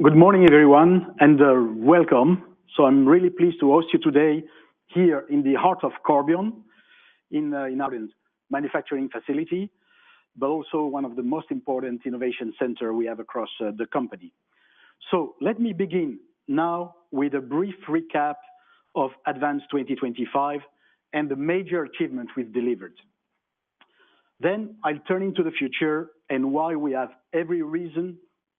Good morning, everyone, and welcome. So I'm really pleased to host you today here in the heart of Corbion, in our manufacturing facility, but also one of the most important innovation center we have across the company. So let me begin now with a brief recap of Advance 2025 and the major achievements we've delivered. Then I'll turn into the future and why we have every reason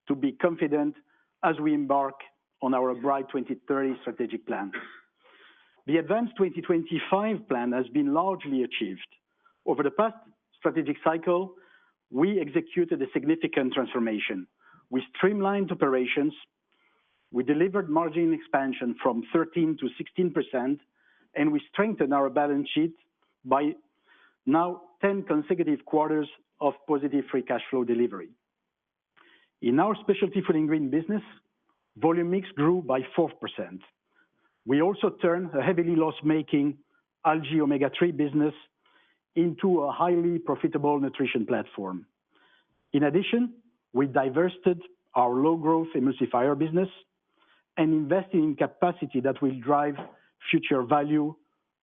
to be confident as we embark on our Bright 2030 strategic plan. The Advance 2025 plan has been largely achieved. Over the past strategic cycle, we executed a significant transformation. We streamlined operations, we delivered margin expansion from 13 to 16%, and we strengthened our balance sheet by now 10 consecutive quarters of positive free cash flow delivery. In our specialty food ingredient business, volume mix grew by 4%. We also turned a heavily loss-making algae omega-3 business into a highly profitable nutrition platform. In addition, we divested our low-growth emulsifier business and invested in capacity that will drive future value,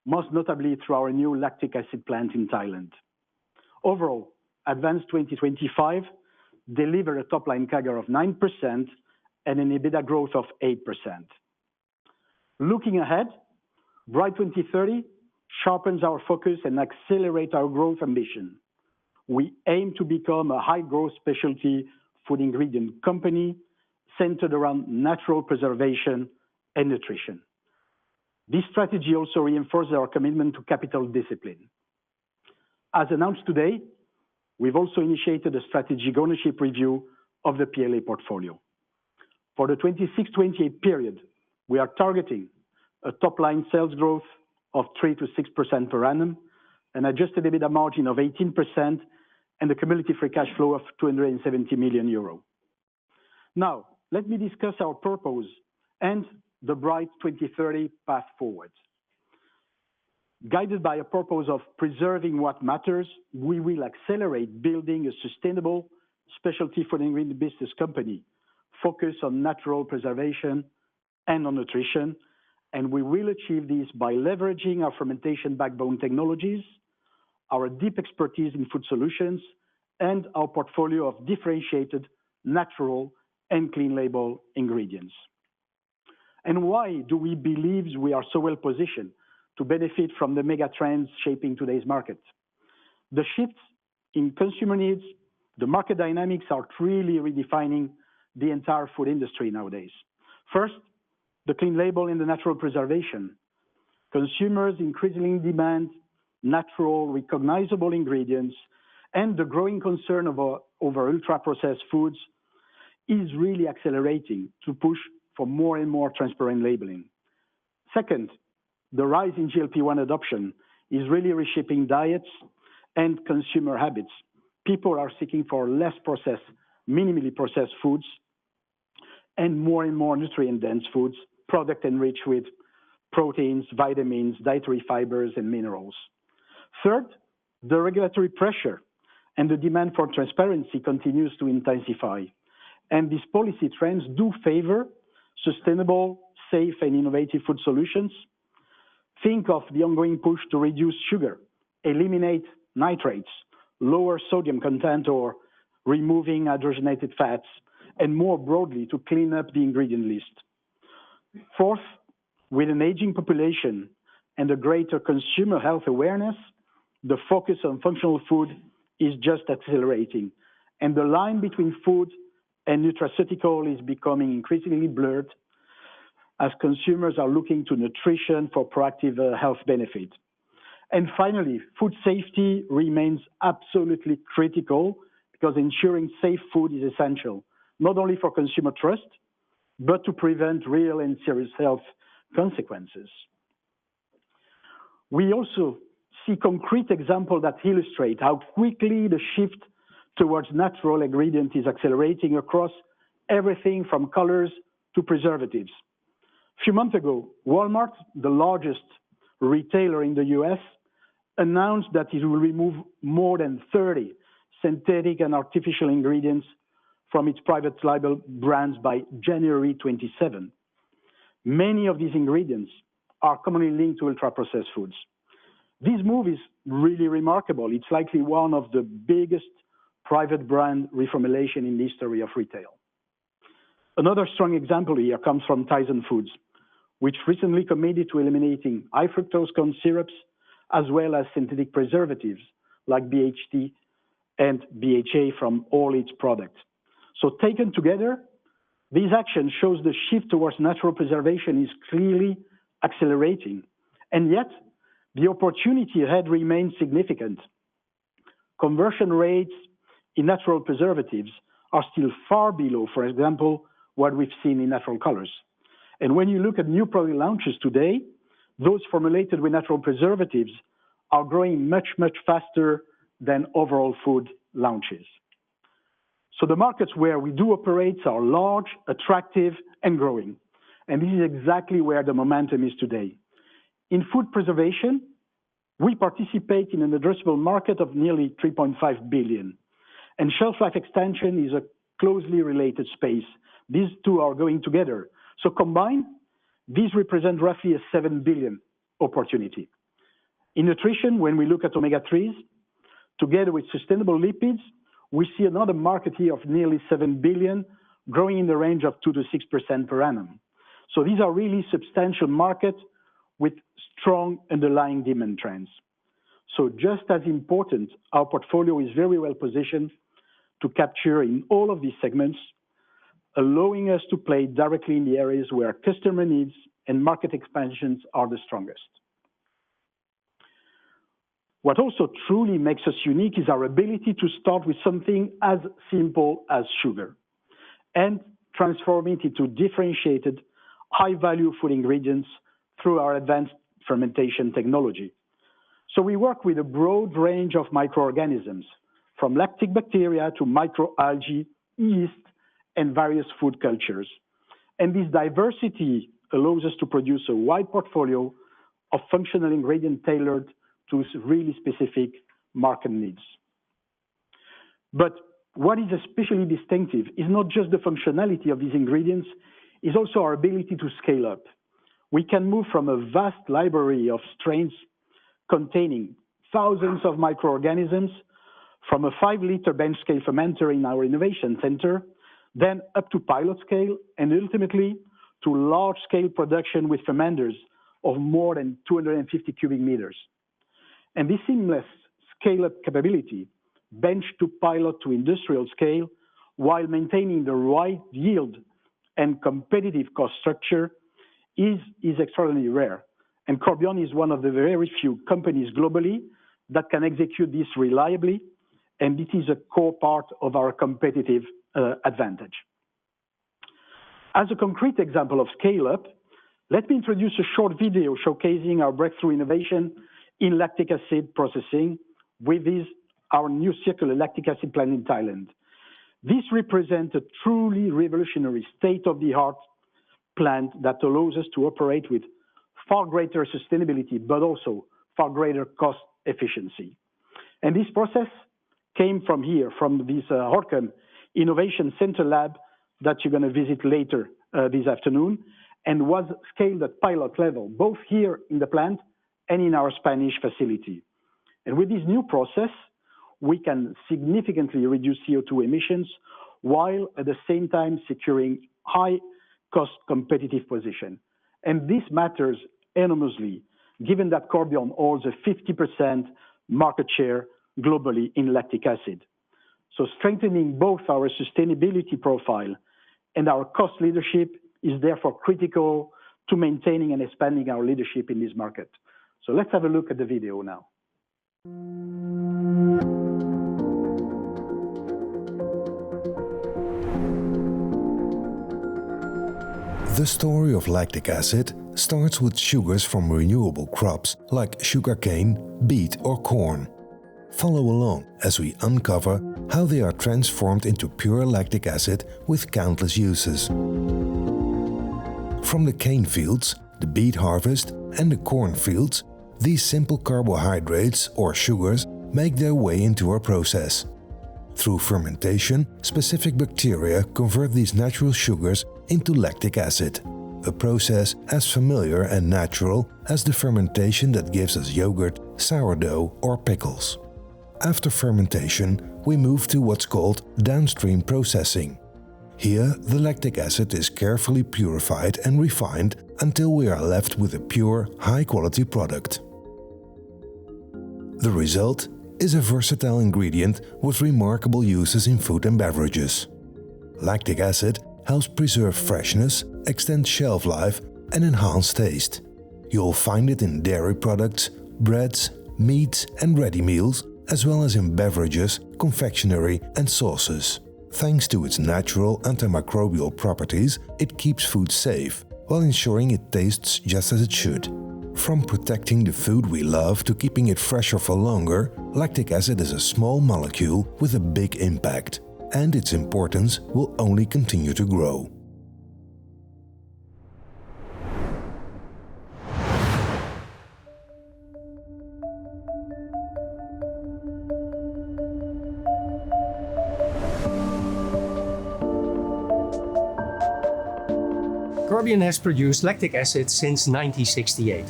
most notably through our new lactic acid plant in Thailand. Overall, Advance 2025 delivered a top-line CAGR of 9% and an EBITDA growth of 8%. Looking ahead, Bright 2030 sharpens our focus and accelerates our growth ambition. We aim to become a high-growth specialty food ingredient company centered around natural preservation and nutrition. This strategy also reinforces our commitment to capital discipline. As announced today, we've also initiated a strategic ownership review of the PLA portfolio. For the 26-28 period, we are targeting a top-line sales growth of 3 to 6% per annum, an adjusted EBITDA margin of 18%, and a cumulative free cash flow of 270 million euro. Now, let me discuss our purpose and the Bright 2030 path forward. Guided by a purpose of preserving what matters, we will accelerate building a sustainable specialty food ingredient business company focused on natural preservation and on nutrition, and we will achieve this by leveraging our fermentation backbone technologies, our deep expertise in food solutions, and our portfolio of differentiated, natural, and clean label ingredients. And why do we believe we are so well positioned to benefit from the mega trends shaping today's market? The shifts in consumer needs, the market dynamics are really redefining the entire food industry nowadays. First, the clean label and the natural preservation. Consumers increasingly demand natural, recognizable ingredients, and the growing concern over ultra-processed foods is really accelerating to push for more and more transparent labeling. Second, the rise in GLP-1 adoption is really reshaping diets and consumer habits. People are seeking for less processed, minimally processed foods, and more nutrient-dense foods, product enriched with proteins, vitamins, dietary fibers, and minerals. Third, the regulatory pressure and the demand for transparency continues to intensify. And these policy trends do favor sustainable, safe, and innovative food solutions. Think of the ongoing push to reduce sugar, eliminate nitrates, lower sodium content, or removing hydrogenated fats, and more broadly, to clean up the ingredient list. Fourth, with an aging population and a greater consumer health awareness, the focus on functional food is just accelerating, and the line between food and nutraceutical is becoming increasingly blurred as consumers are looking to nutrition for proactive health benefit. And finally, food safety remains absolutely critical because ensuring safe food is essential, not only for consumer trust, but to prevent real and serious health consequences. We also see concrete examples that illustrate how quickly the shift towards natural ingredient is accelerating across everything from colors to preservatives. A few months ago, Walmart, the largest retailer in the US, announced that it will remove more than 30 synthetic and artificial ingredients from its private label brands by January 27. Many of these ingredients are commonly linked to ultra-processed foods. This move is really remarkable. It's likely one of the biggest private brand reformulation in the history of retail. Another strong example here comes from Tyson Foods, which recently committed to eliminating high fructose corn syrups as well as synthetic preservatives like BHT and BHA from all its products. So taken together, these actions shows the shift towards natural preservation is clearly accelerating, and yet the opportunity ahead remains significant. Conversion rates in natural preservatives are still far below, for example, what we've seen in natural colors. And when you look at new product launches today, those formulated with natural preservatives are growing much, much faster than overall food launches. So the markets where we do operate are large, attractive, and growing. And this is exactly where the momentum is today. In food preservation, we participate in an addressable market of nearly 3.5 billion. And shelf life extension is a closely related space. These two are going together. So combined, these represent roughly a 7 billion opportunity. In nutrition, when we look at omega-3s, together with sustainable lipids, we see another market here of nearly 7 billion, growing in the range of 2 to 6% per annum. So these are really substantial markets with strong underlying demand trends. So just as important, our portfolio is very well positioned to capture in all of these segments, allowing us to play directly in the areas where customer needs and market expansions are the strongest. What also truly makes us unique is our ability to start with something as simple as sugar and transform it into differentiated, high-value food ingredients through our advanced fermentation technology. So we work with a broad range of microorganisms, from lactic bacteria to microalgae, yeast, and various food cultures. And this diversity allows us to produce a wide portfolio of functional ingredients tailored to really specific market needs. But what is especially distinctive is not just the functionality of these ingredients, it's also our ability to scale up. We can move from a vast library of strains containing thousands of microorganisms from a 5-liter bench scale fermenter in our innovation center, then up to pilot scale, and ultimately to large-scale production with fermenters of more than 250 cubic meters. And this seamless scale-up capability, bench to pilot to industrial scale, while maintaining the right yield and competitive cost structure, is extraordinarily rare. And Corbion is one of the very few companies globally that can execute this reliably, and it is a core part of our competitive advantage. As a concrete example of scale-up, let me introduce a short video showcasing our breakthrough innovation in lactic acid processing with our new circular lactic acid plant in Thailand. This represents a truly revolutionary state-of-the-art plant that allows us to operate with far greater sustainability, but also far greater cost efficiency. And this process came from here, from this Horcam Innovation Center lab that you're going to visit later this afternoon, and was scaled at pilot level, both here in the plant and in our Spanish facility. And with this new process, we can significantly reduce CO2 emissions while at the same time securing high cost competitive position. And this matters enormously, given that Corbion holds a 50% market share globally in lactic acid. So strengthening both our sustainability profile and our cost leadership is therefore critical to maintaining and expanding our leadership in this market. So let's have a look at the video now. The story of lactic acid starts with sugars from renewable crops like sugarcane, beet or corn. Follow along as we uncover how they are transformed into pure lactic acid with countless uses. From the cane fields, the beet harvest and the corn fields, these simple carbohydrates or sugars make their way into our process. Through fermentation, specific bacteria convert these natural sugars into lactic acid, a process as familiar and natural as the fermentation that gives us yogurt, sourdough or pickles. After fermentation, we move to what's called downstream processing. Here, the lactic acid is carefully purified and refined until we are left with a pure, high-quality product. The result is a versatile ingredient with remarkable uses in food and beverages. Lactic acid helps preserve freshness, extend shelf life and enhance taste. You'll find it in dairy products, breads, meats and ready meals, as well as in beverages, confectionery and sauces. Thanks to its natural antimicrobial properties, it keeps food safe, while ensuring it tastes just as it should. From protecting the food we love to keeping it fresher for longer, lactic acid is a small molecule with a big impact, and its importance will only continue to grow. Corbion has produced lactic acid since 1968.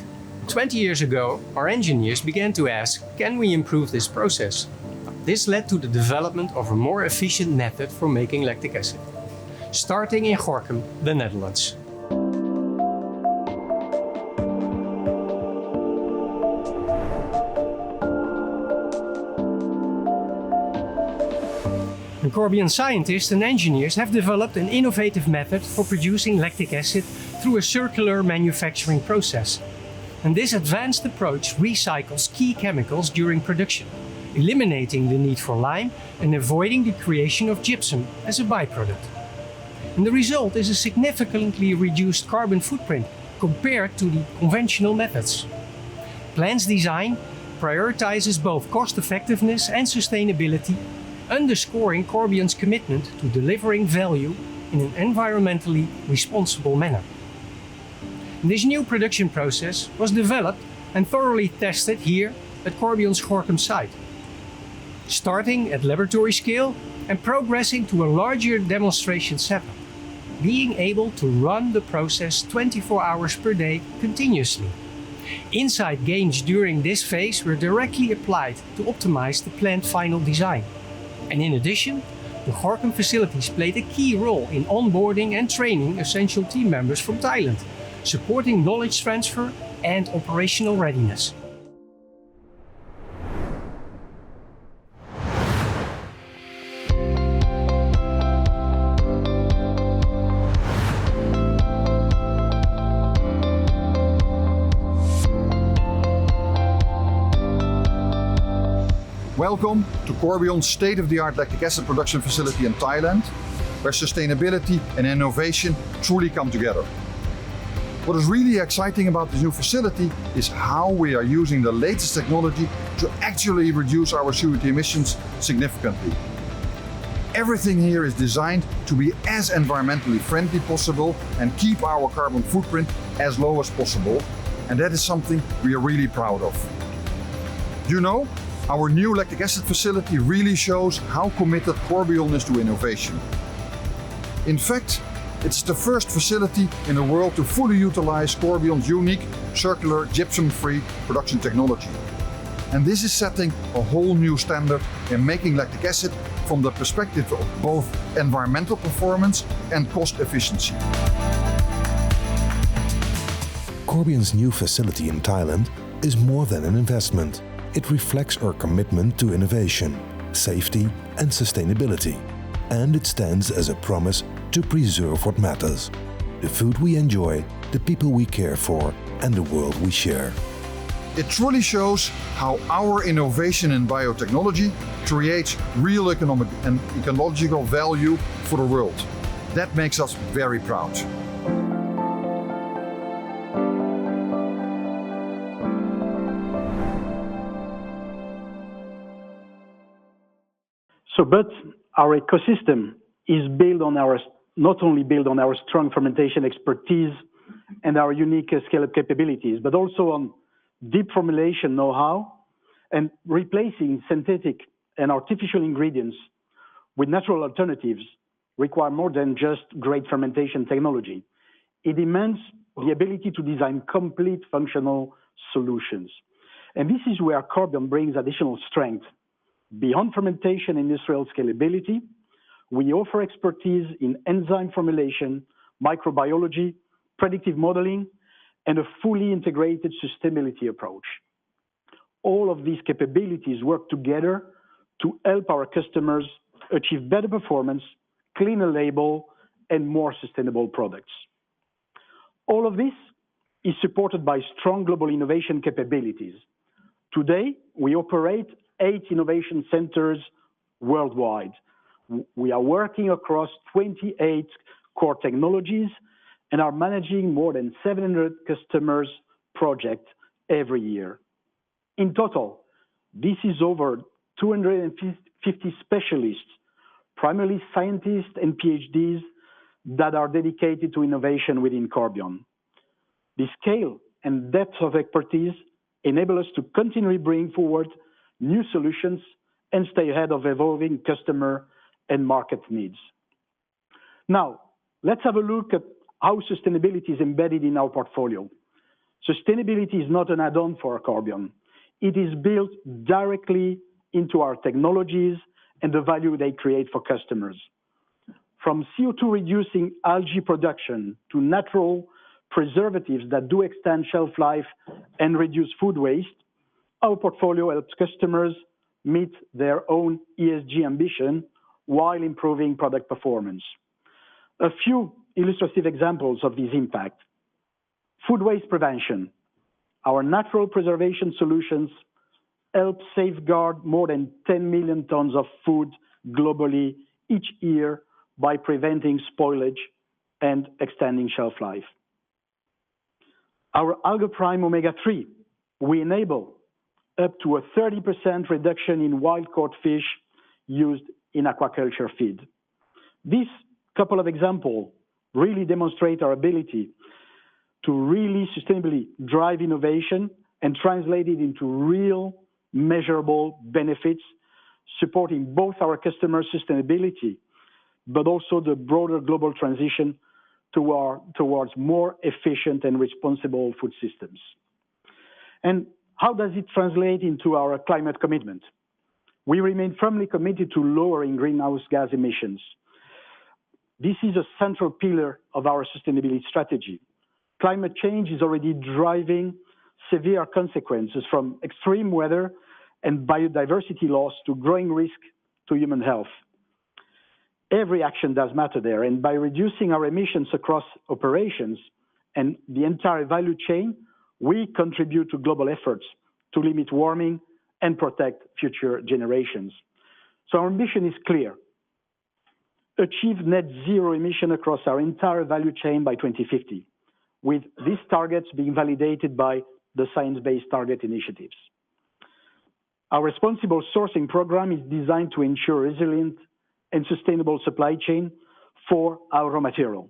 20 years ago, our engineers began to ask, can we improve this process? This led to the development of a more efficient method for making lactic acid, starting in Corbion, the Netherlands. The Corbion scientists and engineers have developed an innovative method for producing lactic acid through a circular manufacturing process. And this advanced approach recycles key chemicals during production, eliminating the need for lime and avoiding the creation of gypsum as a byproduct. And the result is a significantly reduced carbon footprint compared to the conventional methods. Plant's design prioritizes both cost effectiveness and sustainability, underscoring Corbion's commitment to delivering value in an environmentally responsible manner. This new production process was developed and thoroughly tested here at Corbion's Corbion site, starting at laboratory scale and progressing to a larger demonstration setup, being able to run the process 24 hours per day continuously. Insight gains during this phase were directly applied to optimize the plant final design. And in addition, the Corbion facilities played a key role in onboarding and training essential team members from Thailand, supporting knowledge transfer and operational readiness. Welcome to Corbion's state-of-the-art lactic acid production facility in Thailand, where sustainability and innovation truly come together. What is really exciting about this new facility is how we are using the latest technology to actually reduce our CO2 emissions significantly. Everything here is designed to be as environmentally friendly possible and keep our carbon footprint as low as possible, and that is something we are really proud of. You know, our new lactic acid facility really shows how committed Corbion is to innovation. In fact, it's the first facility in the world to fully utilize Corbion's unique circular gypsum-free production technology. And this is setting a whole new standard in making lactic acid from the perspective of both environmental performance and cost efficiency. Corbion's new facility in Thailand is more than an investment. It reflects our commitment to innovation, safety and sustainability. And it stands as a promise to preserve what matters: the food we enjoy, the people we care for, and the world we share. It truly shows how our innovation in biotechnology creates real economic and ecological value for the world. That makes us very proud. But our ecosystem is built on not only built on our strong fermentation expertise and our unique scale-up capabilities, but also on deep formulation know-how and replacing synthetic and artificial ingredients with natural alternatives require more than just great fermentation technology. It demands the ability to design complete functional solutions. And this is where Corbion brings additional strength. Beyond fermentation and industrial scalability, we offer expertise in enzyme formulation, microbiology, predictive modeling, and a fully integrated sustainability approach. All of these capabilities work together to help our customers achieve better performance, cleaner label, and more sustainable products. All of this is supported by strong global innovation capabilities. Today, we operate 8 innovation centers worldwide. We are working across 28 core technologies and are managing more than 700 customers' projects every year. In total, this is over 250 specialists, primarily scientists and PhDs, that are dedicated to innovation within Corbion. The scale and depth of expertise enable us to continually bring forward new solutions and stay ahead of evolving customer and market needs. Now, let's have a look at how sustainability is embedded in our portfolio. Sustainability is not an add-on for Corbion. It is built directly into our technologies and the value they create for customers. From CO2 reducing algae production to natural preservatives that do extend shelf life and reduce food waste, our portfolio helps customers meet their own ESG ambition while improving product performance. A few illustrative examples of this impact. Food waste prevention. Our natural preservation solutions help safeguard more than 10 million tons of food globally each year by preventing spoilage and extending shelf life. Our AlgaPrime omega-3, we enable up to a 30% reduction in wild-caught fish used in aquaculture feed. These couple of examples really demonstrate our ability to really sustainably drive innovation and translate it into real measurable benefits, supporting both our customer sustainability, but also the broader global transition towards more efficient and responsible food systems. And how does it translate into our climate commitment? We remain firmly committed to lowering greenhouse gas emissions. This is a central pillar of our sustainability strategy. Climate change is already driving severe consequences, from extreme weather and biodiversity loss to growing risk to human health. Every action does matter there, and by reducing our emissions across operations and the entire value chain, we contribute to global efforts to limit warming and protect future generations. So our ambition is clear: achieve net zero emission across our entire value chain by 2050, with these targets being validated by the Science Based Target initiatives. Our responsible sourcing program is designed to ensure resilient and sustainable supply chain for our raw material.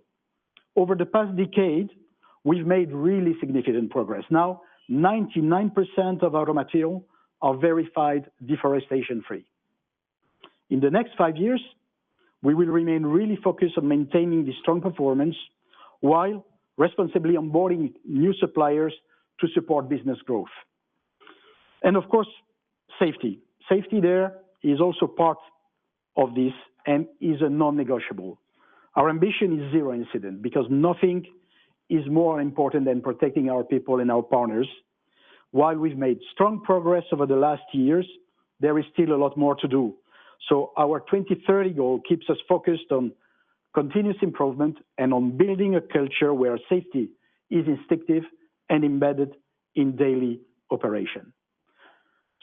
Over the past decade, we've made really significant progress. Now, 99% of our raw material are verified deforestation-free. In the next 5 years, we will remain really focused on maintaining this strong performance while responsibly onboarding new suppliers to support business growth. And of course, safety. Safety there is also part of this and is a non-negotiable. Our ambition is zero incident because nothing is more important than protecting our people and our partners. While we've made strong progress over the last years, there is still a lot more to do. So our 2030 goal keeps us focused on continuous improvement and on building a culture where safety is instinctive and embedded in daily operation.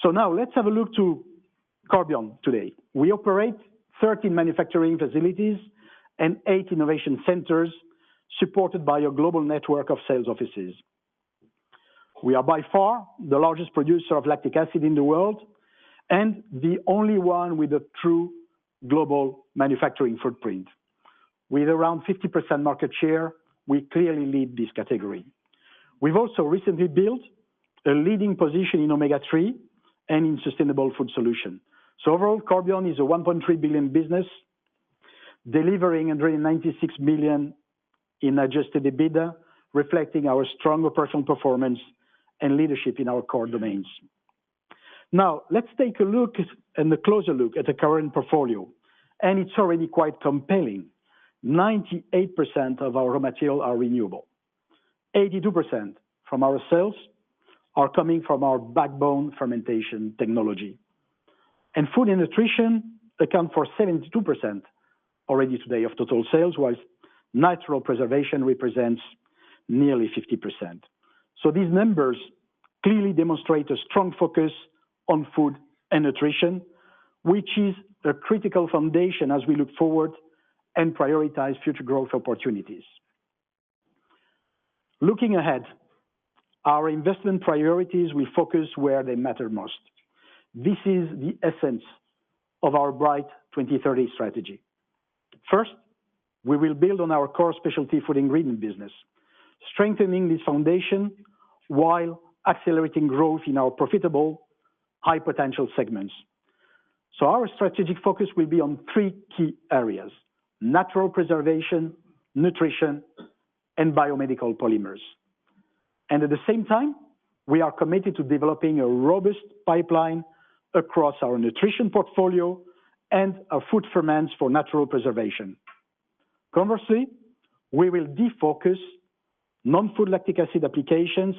So now let's have a look to Corbion today. We operate 13 manufacturing facilities and 8 innovation centers supported by a global network of sales offices. We are by far the largest producer of lactic acid in the world and the only one with a true global manufacturing footprint. With around 50% market share, we clearly lead this category. We've also recently built a leading position in omega-3 and in sustainable food solution. So overall, Corbion is a 1.3 billion business, delivering 196 million in adjusted EBITDA, reflecting our strong operational performance and leadership in our core domains. Now, let's take a look and a closer look at the current portfolio, and it's already quite compelling. 98% of our raw material are renewable. 82% from our sales are coming from our backbone fermentation technology. And food and nutrition account for 72% already today of total sales, whilst natural preservation represents nearly 50%. So these numbers clearly demonstrate a strong focus on food and nutrition, which is a critical foundation as we look forward and prioritize future growth opportunities. Looking ahead, our investment priorities will focus where they matter most. This is the essence of our Bright 2030 strategy. First, we will build on our core specialty food ingredient business, strengthening this foundation while accelerating growth in our profitable, high potential segments. So our strategic focus will be on three key areas: natural preservation, nutrition, and biomedical polymers. And at the same time, we are committed to developing a robust pipeline across our nutrition portfolio and our food ferments for natural preservation. Conversely, we will defocus non-food lactic acid applications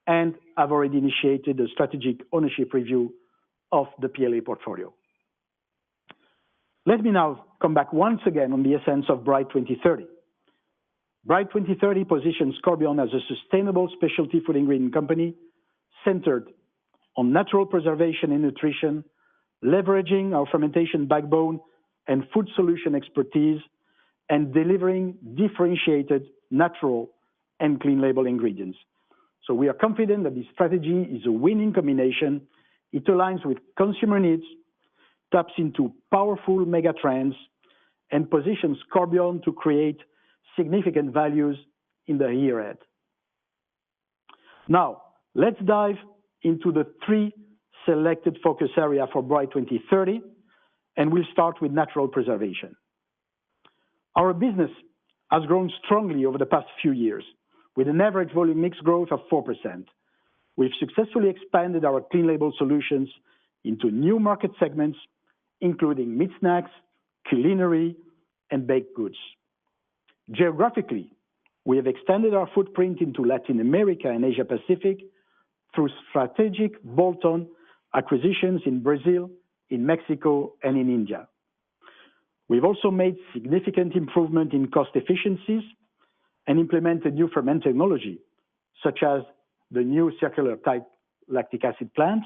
and have already initiated a strategic ownership review of the PLA portfolio. Let me now come back once again on the essence of Bright 2030. Bright 2030 positions Corbion as a sustainable specialty food ingredient company centered on natural preservation and nutrition, leveraging our fermentation backbone and food solution expertise, and delivering differentiated, natural, and clean label ingredients. So we are confident that this strategy is a winning combination. It aligns with consumer needs, taps into powerful mega trends, and positions Corbion to create significant values in the year ahead. Now, let's dive into the three selected focus areas for Bright 2030, and we'll start with natural preservation. Our business has grown strongly over the past few years, with an average volume mix growth of 4%. We've successfully expanded our clean label solutions into new market segments, including meat snacks, culinary, and baked goods. Geographically, we have extended our footprint into Latin America and Asia Pacific through strategic bolt-on acquisitions in Brazil, in Mexico, and in India. We've also made significant improvement in cost efficiencies and implemented new ferment technology, such as the new circular type lactic acid plant,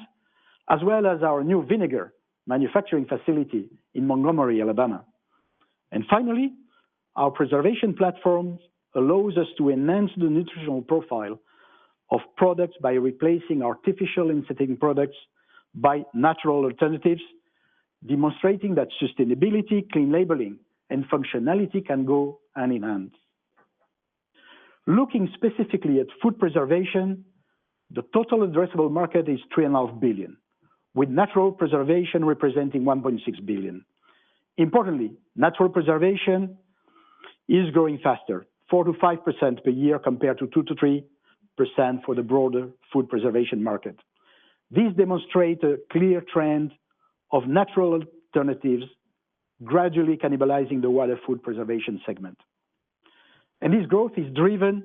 as well as our new vinegar manufacturing facility in Montgomery, Alabama. And finally, our preservation platform allows us to enhance the nutritional profile of products by replacing artificial and synthetic products by natural alternatives, demonstrating that sustainability, clean labeling, and functionality can go hand in hand. Looking specifically at food preservation, the total addressable market is $3.5 billion, with natural preservation representing $1.6 billion. Importantly, natural preservation is growing faster, 4 to 5% per year compared to 2 to 3% for the broader food preservation market. These demonstrate a clear trend of natural alternatives gradually cannibalizing the wider food preservation segment. And this growth is driven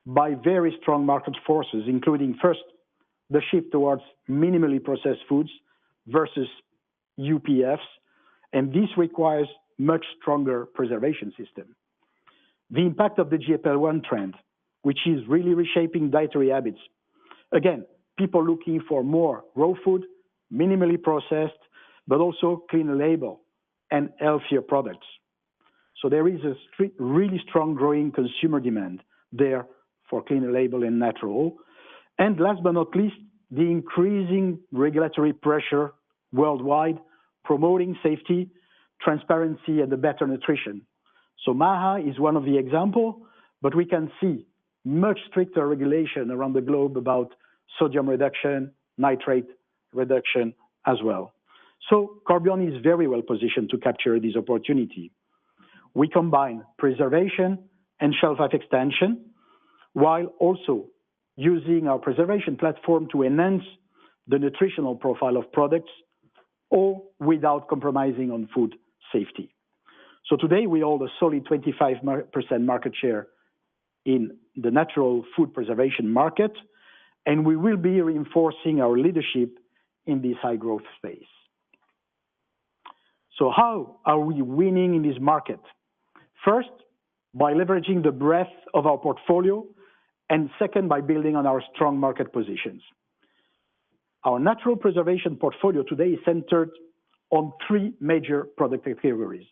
by very strong market forces, including first, the shift towards minimally processed foods versus UPFs, and this requires much stronger preservation system. The impact of the GLP-1 trend, which is really reshaping dietary habits. Again, people looking for more raw food, minimally processed, but also clean label and healthier products. So there is a really strong growing consumer demand there for clean label and natural. And last but not least, the increasing regulatory pressure worldwide, promoting safety, transparency, and the better nutrition. So MAHA is one of the examples, but we can see much stricter regulation around the globe about sodium reduction, nitrate reduction as well. So Corbion is very well positioned to capture this opportunity. We combine preservation and shelf life extension, while also using our preservation platform to enhance the nutritional profile of products, all without compromising on food safety. So today we hold a solid 25% market share in the natural food preservation market, and we will be reinforcing our leadership in this high growth space. So how are we winning in this market? First, by leveraging the breadth of our portfolio, and second, by building on our strong market positions. Our natural preservation portfolio today is centered on three major product categories.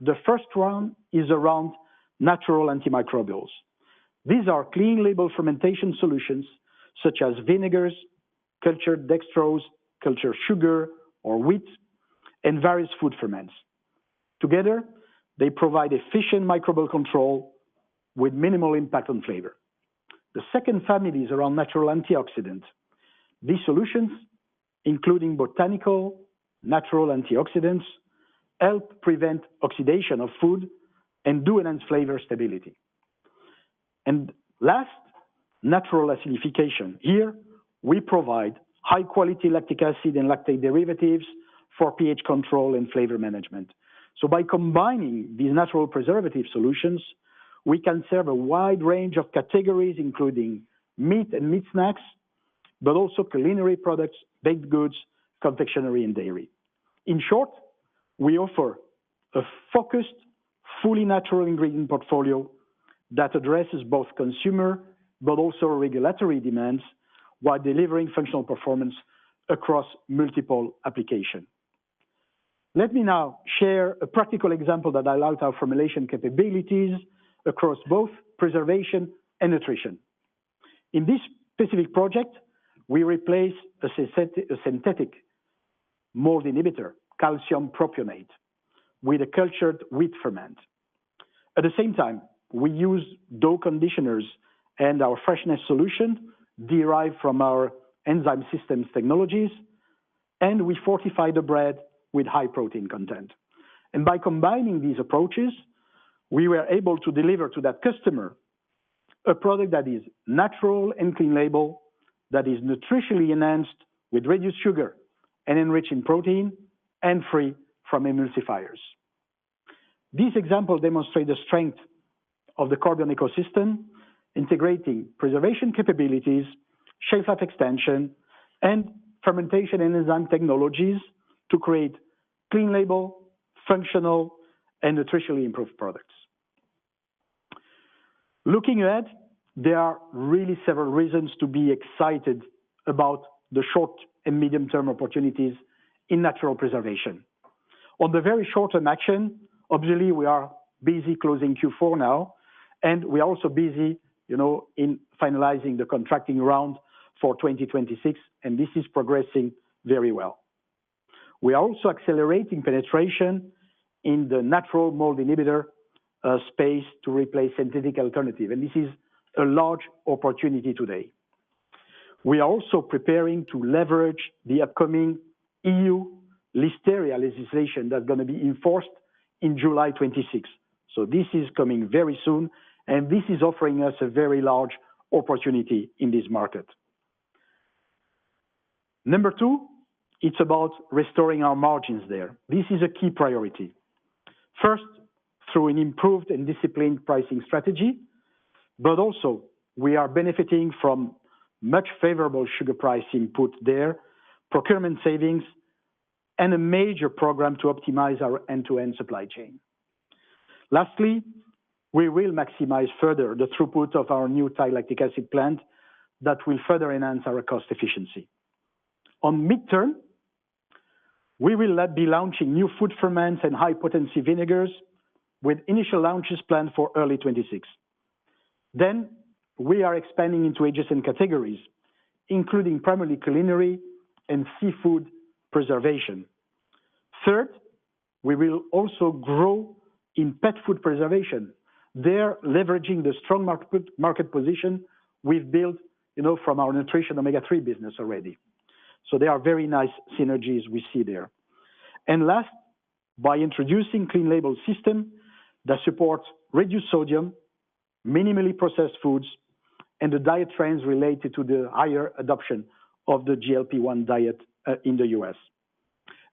The first one is around natural antimicrobials. These are clean label fermentation solutions such as vinegars, cultured dextrose, cultured sugar or wheat, and various food ferments. Together, they provide efficient microbial control with minimal impact on flavor. The second family is around natural antioxidants. These solutions, including botanical, natural antioxidants, help prevent oxidation of food and do enhance flavor stability. And last, natural acidification. Here, we provide high-quality lactic acid and lactate derivatives for pH control and flavor management. So by combining these natural preservative solutions, we can serve a wide range of categories, including meat and meat snacks, but also culinary products, baked goods, confectionery, and dairy. In short, we offer a focused, fully natural ingredient portfolio that addresses both consumer but also regulatory demands while delivering functional performance across multiple applications. Let me now share a practical example that highlights our formulation capabilities across both preservation and nutrition. In this specific project, we replace a synthetic mold inhibitor, calcium propionate, with a cultured wheat ferment. At the same time, we use dough conditioners and our freshness solution derived from our enzyme systems technologies, and we fortify the bread with high protein content. And by combining these approaches, we were able to deliver to that customer a product that is natural and clean label, that is nutritionally enhanced with reduced sugar and enriched in protein and free from emulsifiers. These examples demonstrate the strength of the Corbion ecosystem, integrating preservation capabilities, shelf life extension, and fermentation and enzyme technologies to create clean label, functional, and nutritionally improved products. Looking ahead, there are really several reasons to be excited about the short and medium-term opportunities in natural preservation. On the very short-term action, obviously we are busy closing Q4 now, and we are also busy, in finalizing the contracting round for 2026, and this is progressing very well. We are also accelerating penetration in the natural mold inhibitor space to replace synthetic alternative, and this is a large opportunity today. We are also preparing to leverage the upcoming EU listeria legislation that's going to be enforced in July 26. So this is coming very soon, and this is offering us a very large opportunity in this market. Number two, it's about restoring our margins there. This is a key priority. First, through an improved and disciplined pricing strategy, but also we are benefiting from much favorable sugar price input there, procurement savings, and a major program to optimize our end-to-end supply chain. Lastly, we will maximize further the throughput of our new Thai lactic acid plant that will further enhance our cost efficiency. On midterm, we will be launching new food ferments and high-potency vinegars with initial launches planned for early 26. Then we are expanding into adjacent categories, including primarily culinary and seafood preservation. Third, we will also grow in pet food preservation. They're leveraging the strong market position we've built, from our nutrition omega-3 business already. So there are very nice synergies we see there. And last, by introducing clean label system that support reduced sodium, minimally processed foods, and the diet trends related to the higher adoption of the GLP-1 diet in the US.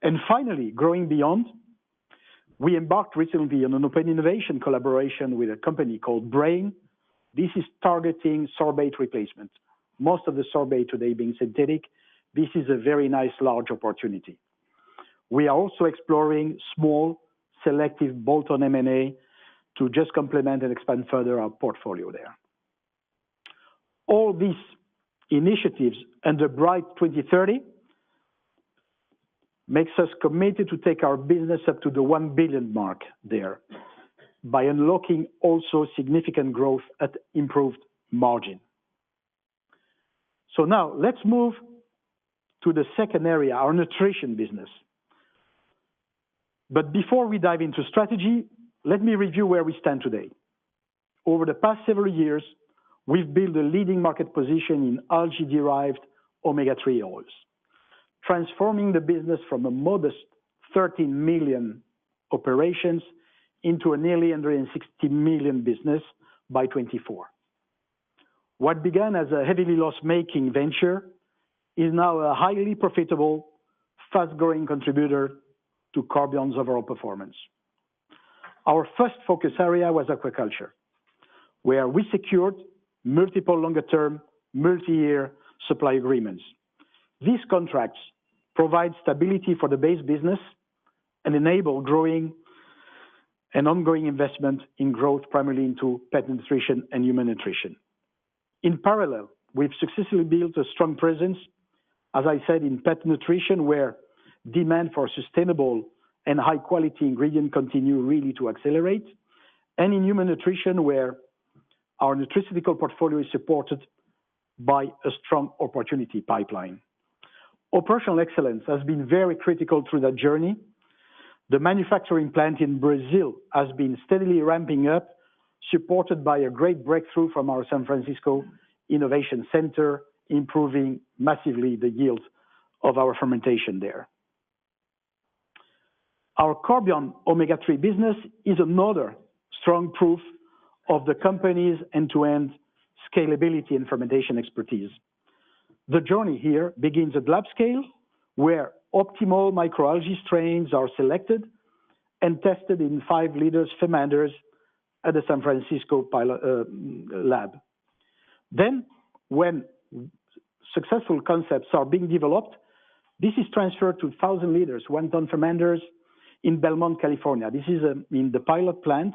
And finally, growing beyond, we embarked recently on an open innovation collaboration with a company called Brain. This is targeting sorbate replacement. Most of the sorbate today being synthetic. This is a very nice large opportunity. We are also exploring small, selective bolt-on M&A to just complement and expand further our portfolio there. All these initiatives under Bright 2030 makes us committed to take our business up to the 1 billion mark there by unlocking also significant growth at improved margin. So now let's move to the second area, our nutrition business. But before we dive into strategy, let me review where we stand today. Over the past several years, we've built a leading market position in algae-derived omega-3 oils, transforming the business from a modest 13 million operations into a nearly 160 million business by 2024. What began as a heavily loss-making venture is now a highly profitable, fast-growing contributor to Corbion's overall performance. Our first focus area was aquaculture, where we secured multiple longer-term, multi-year supply agreements. These contracts provide stability for the base business and enable growing and ongoing investment in growth, primarily into pet nutrition and human nutrition. In parallel, we've successfully built a strong presence, as I said, in pet nutrition, where demand for sustainable and high-quality ingredient continue really to accelerate, and in human nutrition, where our nutraceutical portfolio is supported by a strong opportunity pipeline. Operational excellence has been very critical through that journey. The manufacturing plant in Brazil has been steadily ramping up, supported by a great breakthrough from our San Francisco Innovation Center, improving massively the yield of our fermentation there. Our Corbion omega-3 business is another strong proof of the company's end-to-end scalability and fermentation expertise. The journey here begins at lab scale, where optimal microalgae strains are selected and tested in 5-liter fermenters at the San Francisco pilot lab. Then, when successful concepts are being developed, this is transferred to 1,000 liters, 1-ton fermenters in Belmont, California. This is in the pilot plant,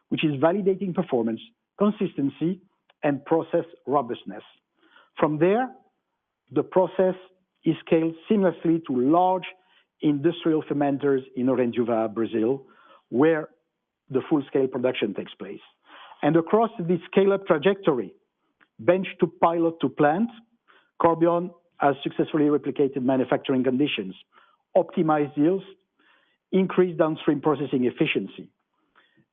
which is validating performance, consistency, and process robustness. From there, the process is scaled seamlessly to large industrial fermenters in Orindiúva, Brazil, where the full-scale production takes place. And across this scale-up trajectory, bench to pilot to plant, Corbion has successfully replicated manufacturing conditions, optimized yields, increased downstream processing efficiency.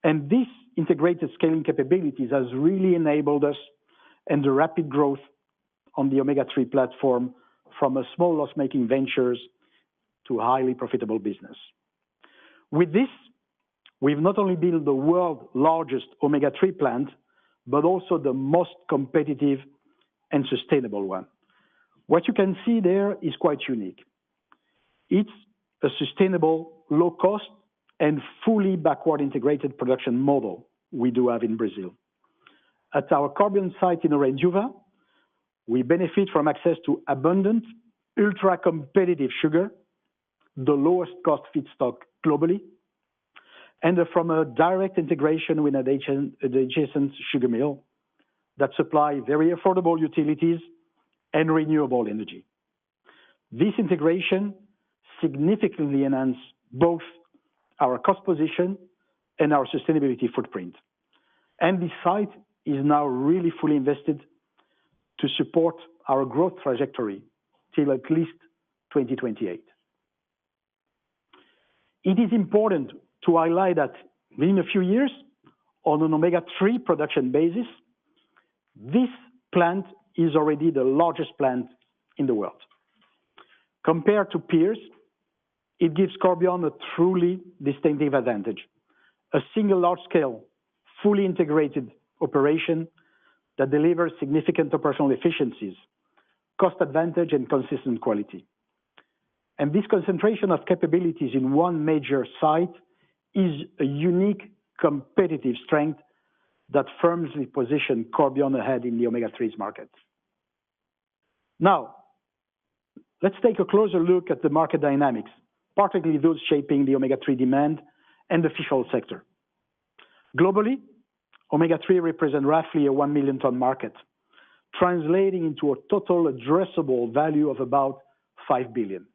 And this integrated scaling capabilities has really enabled us and the rapid growth on the omega-3 platform from a small loss-making ventures to a highly profitable business. With this, we've not only built the world's largest omega-3 plant, but also the most competitive and sustainable one. What you can see there is quite unique. It's a sustainable, low-cost, and fully backward integrated production model we do have in Brazil. At our Corbion site in Orindiúva, we benefit from access to abundant, ultra-competitive sugar, the lowest cost feedstock globally, and from a direct integration with an adjacent sugar mill that supply very affordable utilities and renewable energy. This integration significantly enhances both our cost position and our sustainability footprint. And this site is now really fully invested to support our growth trajectory till at least 2028. It is important to highlight that within a few years, on an omega-3 production basis, this plant is already the largest plant in the world. Compared to peers, It gives Corbion a truly distinctive advantage, a single large-scale, fully integrated operation that delivers significant operational efficiencies, cost advantage, and consistent quality. And this concentration of capabilities in one major site is a unique competitive strength that firmly positions Corbion ahead in the omega-3s market. Now, let's take a closer look at the market dynamics, particularly those shaping the omega-3 demand and the fish oil sector. Globally, omega-3 represent roughly a 1 million ton market, translating into a total addressable value of about 5 billion.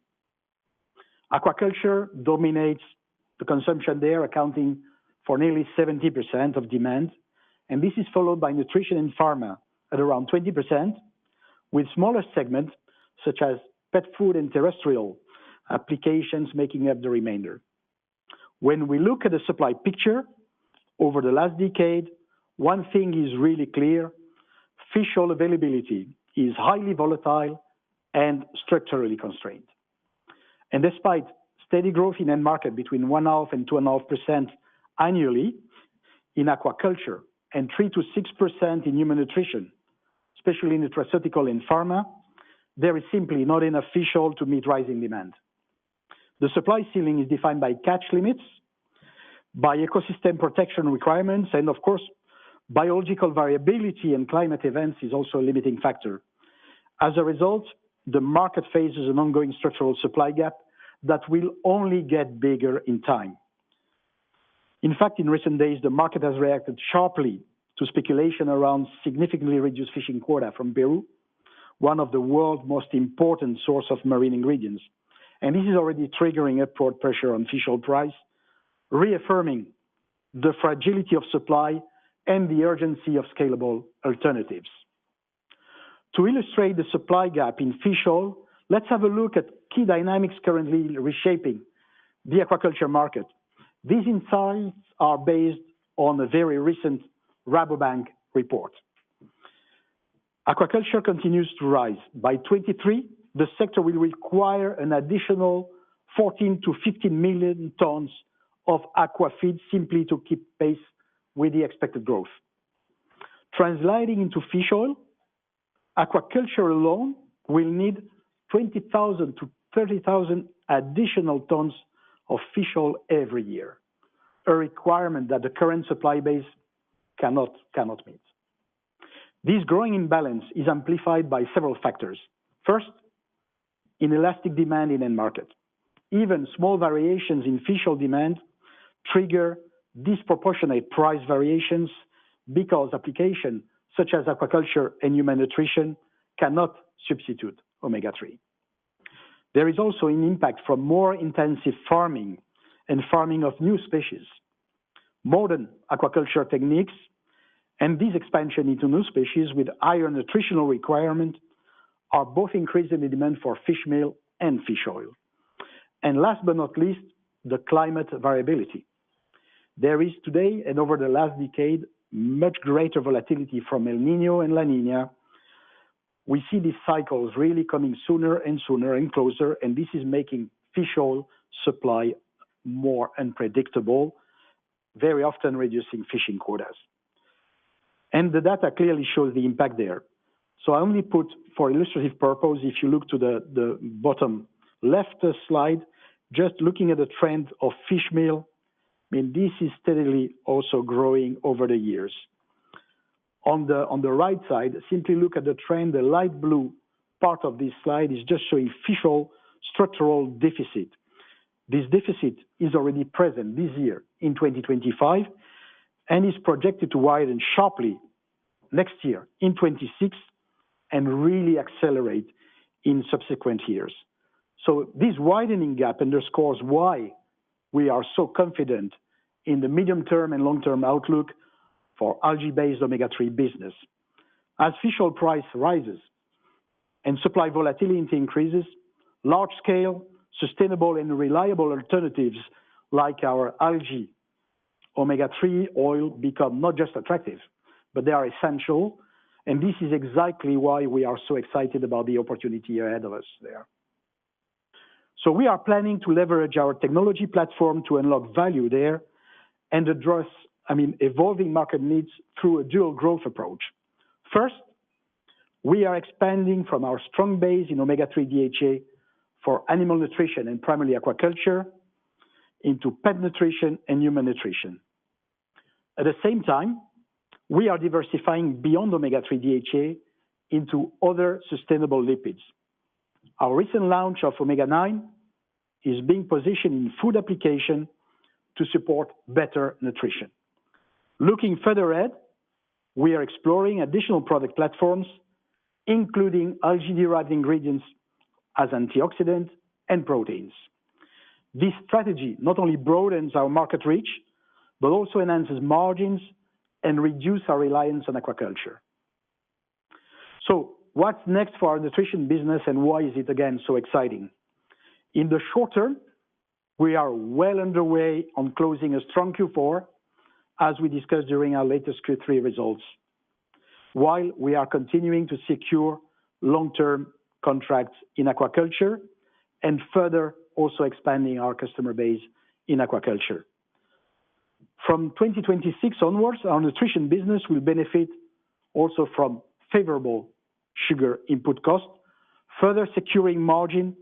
Aquaculture dominates the consumption there, accounting for nearly 70% of demand, and this is followed by nutrition and pharma at around 20%, with smaller segments such as pet food and terrestrial applications making up the remainder. When we look at the supply picture over the last decade, one thing is really clear: fish oil availability is highly volatile and structurally constrained. And despite steady growth in end market between 1.5% and 2.5% annually in aquaculture and 3 to 6% in human nutrition, especially nutraceutical and pharma, there is simply not enough fish oil to meet rising demand. The supply ceiling is defined by catch limits, by ecosystem protection requirements, and of course, biological variability and climate events is also a limiting factor. As a result, the market faces an ongoing structural supply gap that will only get bigger in time. In fact, in recent days, the market has reacted sharply to speculation around significantly reduced fishing quota from Peru, one of the world's most important sources of marine ingredients. And this is already triggering upward pressure on fish oil price, reaffirming the fragility of supply and the urgency of scalable alternatives. To illustrate the supply gap in fish oil, let's have a look at key dynamics currently reshaping the aquaculture market. These insights are based on a very recent Rabobank report. Aquaculture continues to rise. By 2023, the sector will require an additional 14 to 15 million tons of aqua feed simply to keep pace with the expected growth. Translating into fish oil, aquaculture alone will need 20,000 to 30,000 additional tons of fish oil every year, a requirement that the current supply base cannot meet. This growing imbalance is amplified by several factors. First, inelastic demand in end market. Even small variations in fish oil demand trigger disproportionate price variations because applications such as aquaculture and human nutrition cannot substitute omega-3. There is also an impact from more intensive farming and farming of new species. Modern aquaculture techniques and this expansion into new species with higher nutritional requirements are both increasing the demand for fish meal and fish oil. And last but not least, the climate variability. There is today and over the last decade much greater volatility from El Niño and La Niña. We see these cycles really coming sooner and closer, and this is making fish oil supply more unpredictable, very often reducing fishing quotas. And the data clearly shows the impact there. So I only put, for illustrative purpose, if you look to the bottom left slide, just looking at the trend of fish meal, I mean, this is steadily also growing over the years. On the right side, simply look at the trend. The light blue part of this slide is just showing fish oil structural deficit. This deficit is already present this year in 2025 and is projected to widen sharply next year in 26 and really accelerate in subsequent years. So this widening gap underscores why we are so confident in the medium-term and long-term outlook for algae-based omega-3 business. As fish oil price rises and supply volatility increases, large-scale, sustainable, and reliable alternatives like our algae omega-3 oil become not just attractive, but they are essential. And this is exactly why we are so excited about the opportunity ahead of us there. So we are planning to leverage our technology platform to unlock value there and address, evolving market needs through a dual growth approach. First, we are expanding from our strong base in omega-3 DHA for animal nutrition and primarily aquaculture into pet nutrition and human nutrition. At the same time, we are diversifying beyond omega-3 DHA into other sustainable lipids. Our recent launch of omega-9 is being positioned in food application to support better nutrition. Looking further ahead, we are exploring additional product platforms, including algae-derived ingredients as antioxidants and proteins. This strategy not only broadens our market reach, but also enhances margins and reduces our reliance on aquaculture. So what's next for our nutrition business and why is it again so exciting? In the short term, we are well underway on closing a strong Q4, as we discussed during our latest Q3 results, while we are continuing to secure long-term contracts in aquaculture and further also expanding our customer base in aquaculture. From 2026 onwards, our nutrition business will benefit also from favorable sugar input costs, further securing margin,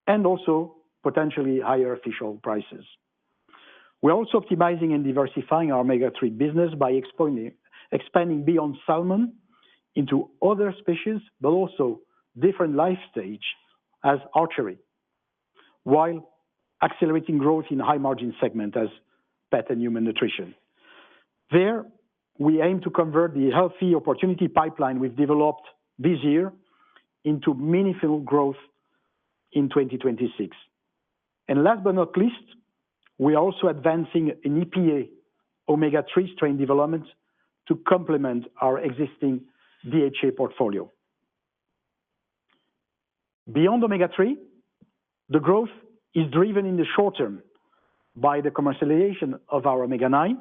and also potentially higher fish oil prices. We're also optimizing and diversifying our omega-3 business by expanding beyond salmon into other species, but also different life stage as archery, while accelerating growth in high-margin segment as pet and human nutrition. There, we aim to convert the healthy opportunity pipeline we've developed this year into meaningful growth in 2026. And last but not least, we are also advancing an EPA omega-3 strain development to complement our existing DHA portfolio. Beyond omega-3, the growth is driven in the short term by the commercialization of our omega-9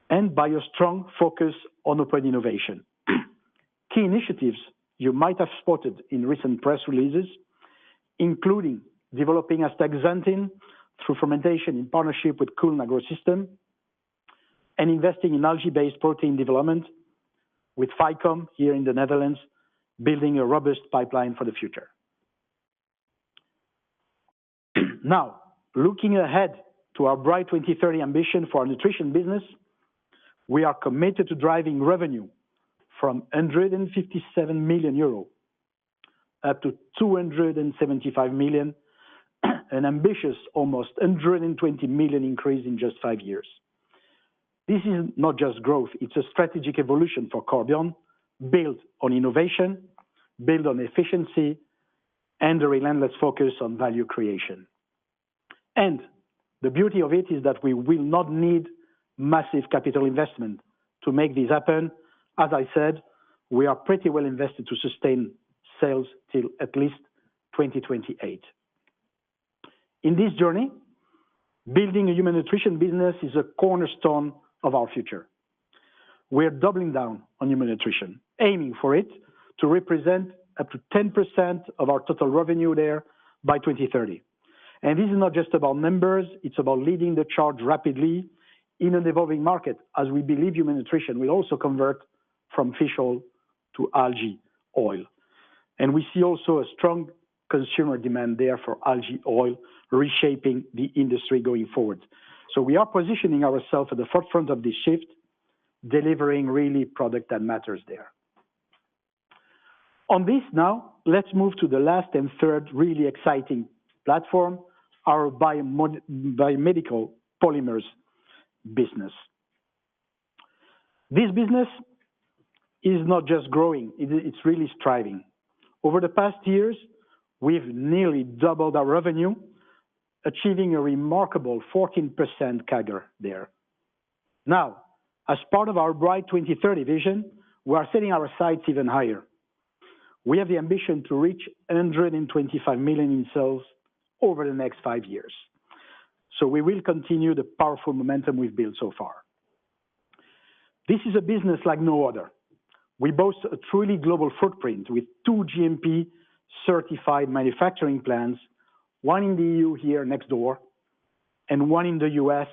and by a strong focus on open innovation. Key initiatives you might have spotted in recent press releases, including developing astaxanthin through fermentation in partnership with Kuhn AgroSystem, and investing in algae-based protein development with FICOM here in the Netherlands, building a robust pipeline for the future. Now, looking ahead to our Bright 2030 ambition for our nutrition business, we are committed to driving revenue from 157 million euro up to 275 million, an ambitious almost 120 million increase in just 5 years. This is not just growth, it's a strategic evolution for Corbion, built on innovation, built on efficiency, and a relentless focus on value creation. And the beauty of it is that we will not need massive capital investment to make this happen. As I said, we are pretty well invested to sustain sales till at least 2028. In this journey, building a human nutrition business is a cornerstone of our future. We're doubling down on human nutrition, aiming for it to represent up to 10% of our total revenue there by 2030. And this is not just about numbers, it's about leading the charge rapidly in an evolving market, as we believe human nutrition will also convert from fish oil to algae oil. And we see also a strong consumer demand there for algae oil, reshaping the industry going forward. So we are positioning ourselves at the forefront of this shift, delivering really product that matters there. On this now, let's move to the last and third really exciting platform, our biomedical polymers business. This business is not just growing, it's really striving. Over the past years, we've nearly doubled our revenue, achieving a remarkable 14% CAGR there. Now, as part of our Bright 2030 vision, we are setting our sights even higher. We have the ambition to reach 125 million in sales over the next 5 years. So we will continue the powerful momentum we've built so far. This is a business like no other. We boast a truly global footprint with 2 GMP certified manufacturing plants one in the EU here next door, and one in the US,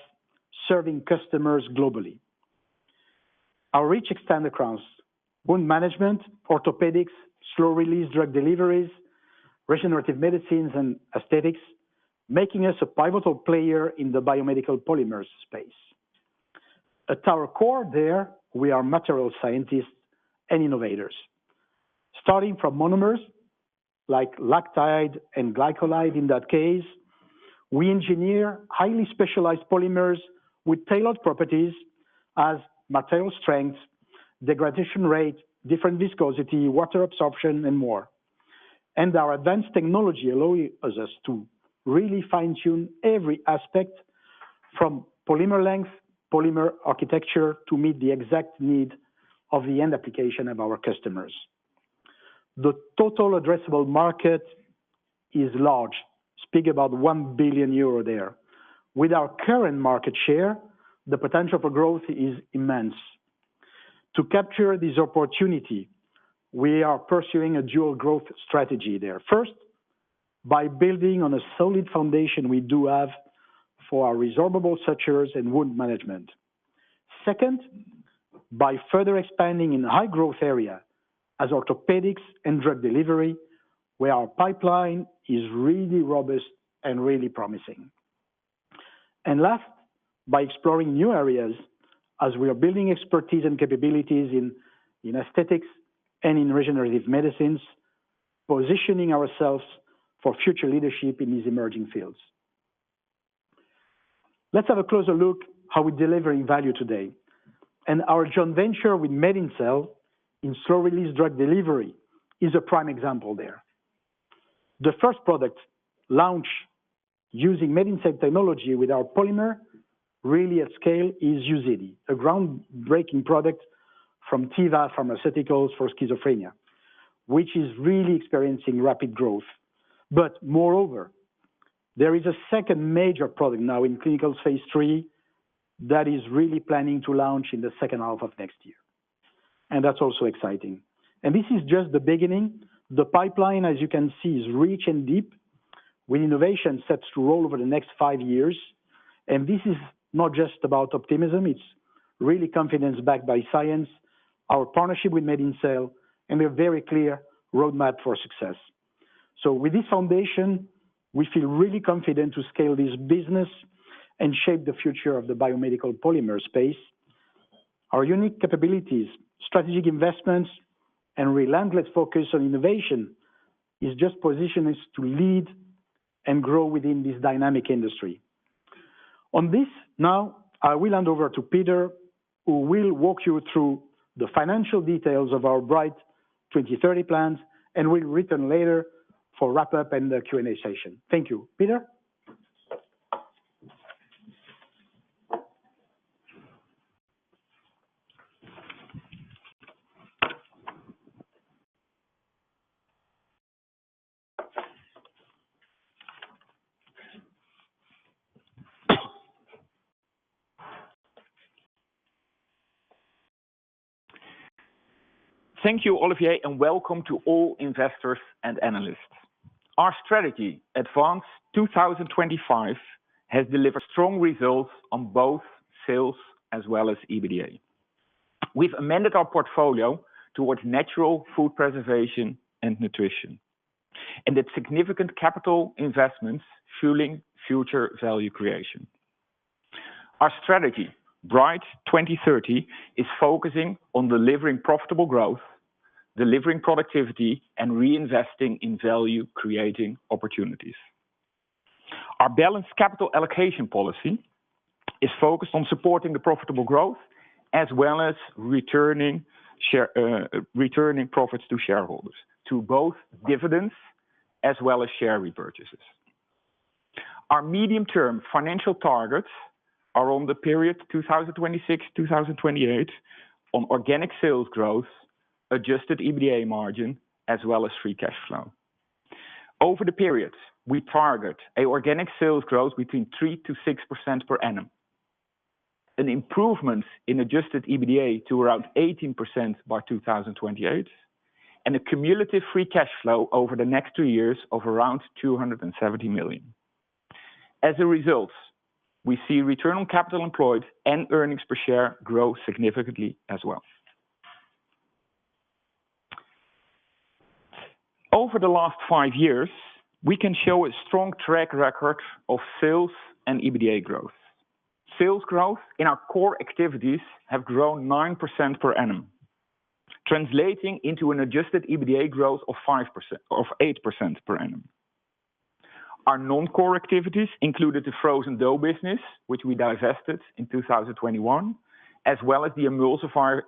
serving customers globally. Our reach extends across wound management, orthopedics, slow-release drug deliveries, regenerative medicines, and aesthetics, making us a pivotal player in the biomedical polymers space. At our core there, we are material scientists and innovators. Starting from monomers, like lactide and glycolide in that case, we engineer highly specialized polymers with tailored properties as material strength, degradation rate, different viscosity, water absorption, and more. And our advanced technology allows us to really fine-tune every aspect from polymer length, polymer architecture to meet the exact need of the end application of our customers. The total addressable market is large, speak about 1 billion euro there. With our current market share, the potential for growth is immense. To capture this opportunity, we are pursuing a dual growth strategy there. First, by building on a solid foundation we do have for our resorbable sutures and wound management. Second, by further expanding in high growth area as orthopedics and drug delivery, where our pipeline is really robust and really promising. And last, by exploring new areas as we are building expertise and capabilities in aesthetics and in regenerative medicines, positioning ourselves for future leadership in these emerging fields. Let's have a closer look how we're delivering value today. And our joint venture with MedinCell in slow-release drug delivery is a prime example there. The first product launched using MedinCell technology with our polymer, really at scale, is UZEDY, a groundbreaking product from Teva Pharmaceuticals for schizophrenia, which is really experiencing rapid growth. But moreover, there is a second major product now in clinical phase 3 that is really planning to launch in the second half of next year. And that's also exciting. And this is just the beginning. The pipeline, as you can see, is rich and deep, with innovation set to roll over the next 5 years. And this is not just about optimism, it's really confidence backed by science, our partnership with MedinCell, and a very clear roadmap for success. So with this foundation, we feel really confident to scale this business and shape the future of the biomedical polymer space. Our unique capabilities, strategic investments, and relentless focus on innovation is just positioning us to lead and grow within this dynamic industry. On this, now, I will hand over to Peter, who will walk you through the financial details of our Bright 2030 plans, and will return later for wrap-up and the Q&A session. Thank you. Peter? Thank you, Olivier, and welcome to all investors and analysts. Our strategy, Advance 2025, has delivered strong results on both sales as well as EBITDA. We've amended our portfolio towards natural food preservation and nutrition, and it's significant capital investments fueling future value creation. Our strategy, Bright 2030, is focusing on delivering profitable growth, delivering productivity, and reinvesting in value-creating opportunities. Our balanced capital allocation policy is focused on supporting the profitable growth as well as returning profits to shareholders, to both dividends as well as share repurchases. Our medium-term financial targets are on the period 2026-2028 on organic sales growth, adjusted EBITDA margin, as well as free cash flow. Over the period, we target an organic sales growth between 3 to 6% per annum, an improvement in adjusted EBITDA to around 18% by 2028, and a cumulative free cash flow over the next 2 years of around 270 million. As a result, we see return on capital employed and earnings per share grow significantly as well. Over the last 5 years, we can show a strong track record of sales and EBITDA growth. Sales growth in our core activities have grown 9% per annum, translating into an adjusted EBITDA growth of 8% per annum. Our non-core activities included the frozen dough business, which we divested in 2021, as well as the emulsifier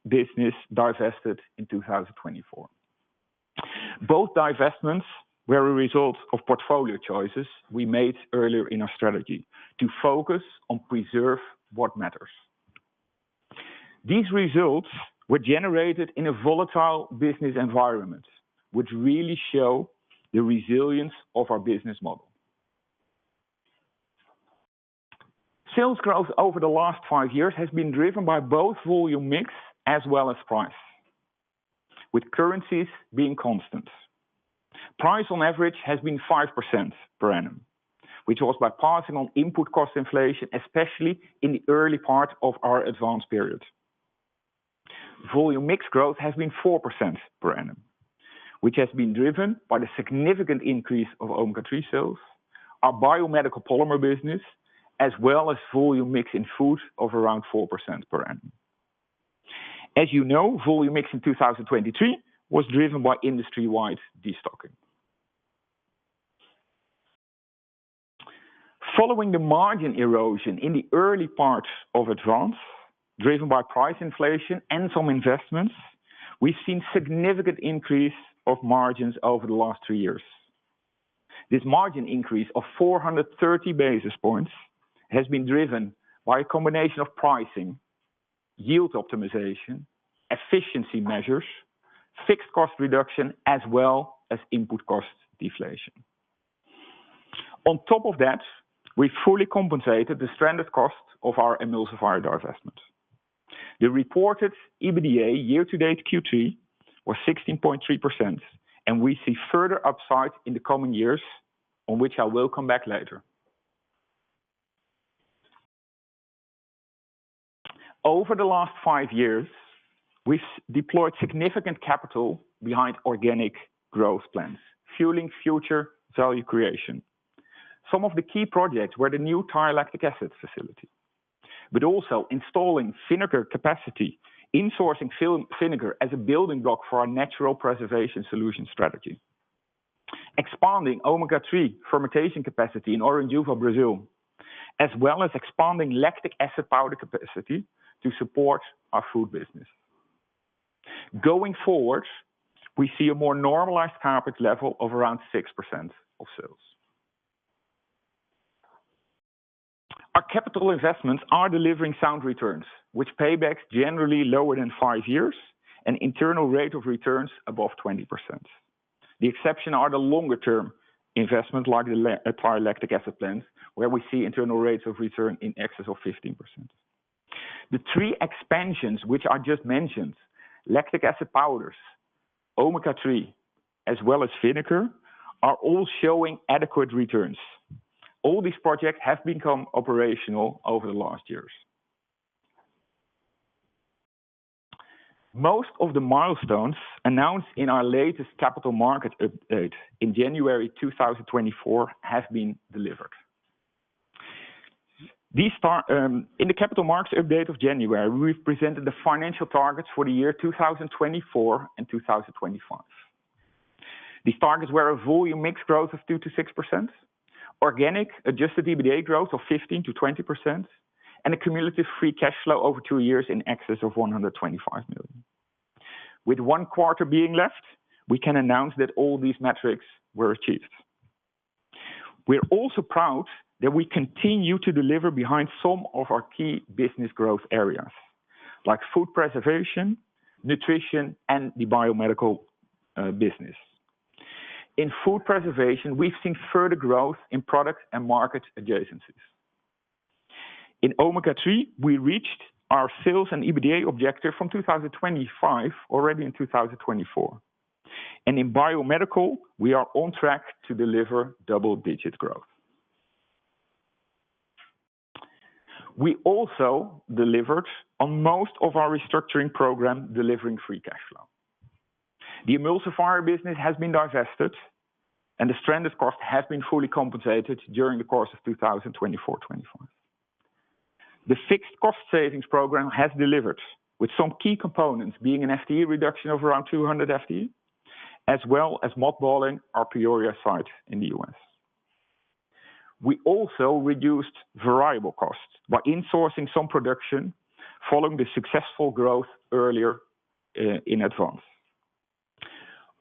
business divested in 2024. Both divestments were a result of portfolio choices we made earlier in our strategy to focus on preserve what matters. These results were generated in a volatile business environment, which really show the resilience of our business model. Sales growth over the last 5 years has been driven by both volume mix as well as price, with currencies being constant. Price on average has been 5% per annum, which was by passing on input cost inflation, especially in the early part of our advance period. Volume mix growth has been 4% per annum, which has been driven by the significant increase of omega-3 sales, our biomedical polymer business, as well as volume mix in food of around 4% per annum. As you know, volume mix in 2023 was driven by industry-wide destocking. Following the margin erosion in the early parts of advance, driven by price inflation and some investments, we've seen significant increase of margins over the last 3 years. This margin increase of 430 basis points has been driven by a combination of pricing, yield optimization, efficiency measures, fixed cost reduction, as well as input cost deflation. On top of that, we fully compensated the stranded cost of our emulsifier divestment. The reported EBITDA year-to-date Q3 was 16.3%, and we see further upside in the coming years, on which I will come back later. Over the last 5 years, we've deployed significant capital behind organic growth plans, fueling future value creation. Some of the key projects were the new Thai lactic acid facility, but also installing vinegar capacity, insourcing vinegar as a building block for our natural preservation solution strategy, expanding omega-3 fermentation capacity in Orindiúva, Brazil, as well as expanding lactic acid powder capacity to support our food business. Going forward, we see a more normalized CapEx level of around 6% of sales. Our capital investments are delivering sound returns, with paybacks generally lower than 5 years and internal rate of returns above 20%. The exception are the longer-term investments like the Thai lactic acid plants, where we see internal rates of return in excess of 15%. The 3 expansions which I just mentioned, lactic acid powders, omega-3, as well as vinegar, are all showing adequate returns. All these projects have become operational over the last years. Most of the milestones announced in our latest capital market update in January 2024 have been delivered. In the capital markets update of January, we've presented the financial targets for the year 2024 and 2025. These targets were a volume mix growth of 2 to 6%, organic adjusted EBITDA growth of 15 to 20%, and a cumulative free cash flow over 2 years in excess of 125 million. With 1 quarter being left, we can announce that all these metrics were achieved. We're also proud that we continue to deliver behind some of our key business growth areas, like food preservation, nutrition, and the biomedical business. In food preservation, we've seen further growth in product and market adjacencies. In omega-3, we reached our sales and EBITDA objective from 2025 already in 2024. And in biomedical, we are on track to deliver double-digit growth. We also delivered on most of our restructuring program, delivering free cash flow. The emulsifier business has been divested, and the stranded cost has been fully compensated during the course of 2024-25. The fixed cost savings program has delivered, with some key components being an FTE reduction of around 200 FTE, as well as mothballing our Peoria site in the US. We also reduced variable costs by insourcing some production following the successful growth earlier in advance.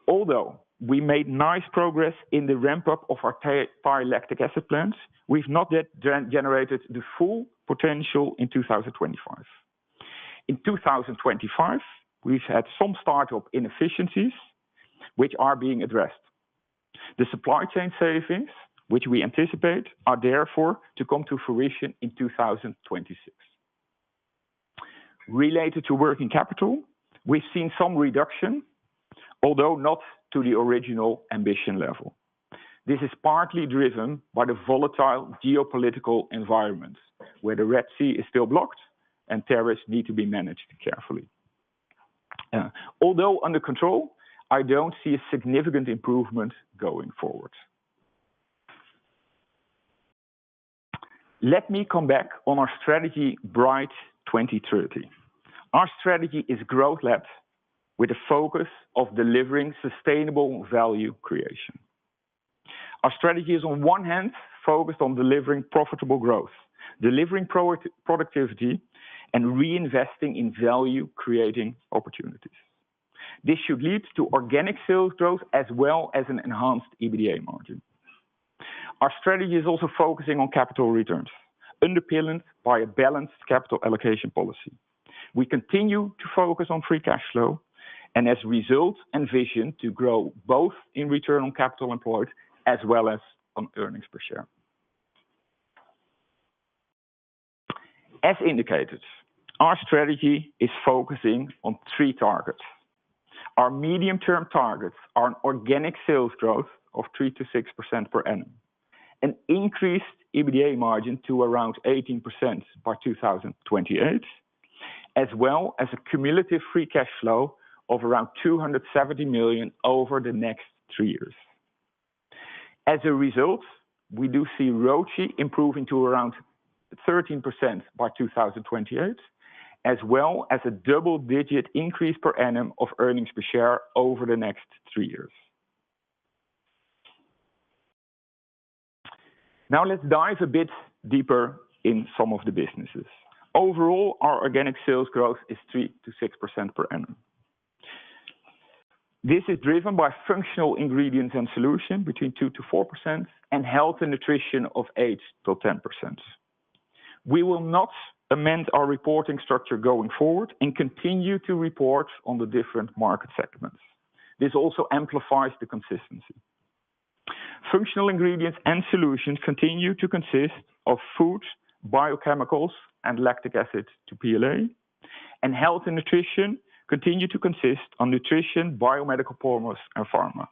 Although we made nice progress in the ramp-up of our Thai lactic acid plants, we've not yet generated the full potential in 2025. In 2025, we've had some startup inefficiencies, which are being addressed. The supply chain savings, which we anticipate, are therefore to come to fruition in 2026. Related to working capital, we've seen some reduction, although not to the original ambition level. This is partly driven by the volatile geopolitical environment, where the Red Sea is still blocked and tariffs need to be managed carefully. Although under control, I don't see a significant improvement going forward. Let me come back on our strategy, Bright 2030. Our strategy is growth-led, with a focus of delivering sustainable value creation. Our strategy is on one hand focused on delivering profitable growth, delivering productivity, and reinvesting in value-creating opportunities. This should lead to organic sales growth as well as an enhanced EBITDA margin. Our strategy is also focusing on capital returns, underpinned by a balanced capital allocation policy. We continue to focus on free cash flow, and as a result, envision to grow both in return on capital employed as well as on earnings per share. As indicated, our strategy is focusing on three targets. Our medium-term targets are an organic sales growth of 3 to 6% per annum, an increased EBITDA margin to around 18% by 2028, as well as a cumulative free cash flow of around 270 million over the next 3 years. As a result, we do see ROCE improving to around 13% by 2028, as well as a double-digit increase per annum of earnings per share over the next 3 years. Now let's dive a bit deeper in some of the businesses. Overall, our organic sales growth is 3 to 6% per annum. This is driven by functional ingredients and solutions between 2 to 4% and health and nutrition of 8 to 10%. We will not amend our reporting structure going forward and continue to report on the different market segments. This also amplifies the consistency. Functional ingredients and solutions continue to consist of food, biochemicals, and lactic acid to PLA, and health and nutrition continue to consist of nutrition, biomedical polymers, and pharma.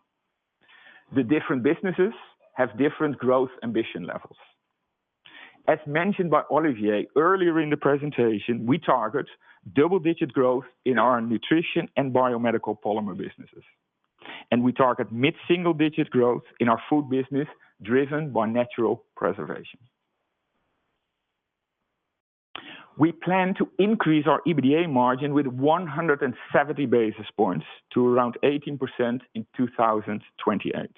The different businesses have different growth ambition levels. As mentioned by Olivier earlier in the presentation, we target double-digit growth in our nutrition and biomedical polymer businesses. And we target mid-single-digit growth in our food business, driven by natural preservation. We plan to increase our EBITDA margin with 170 basis points to around 18% in 2028.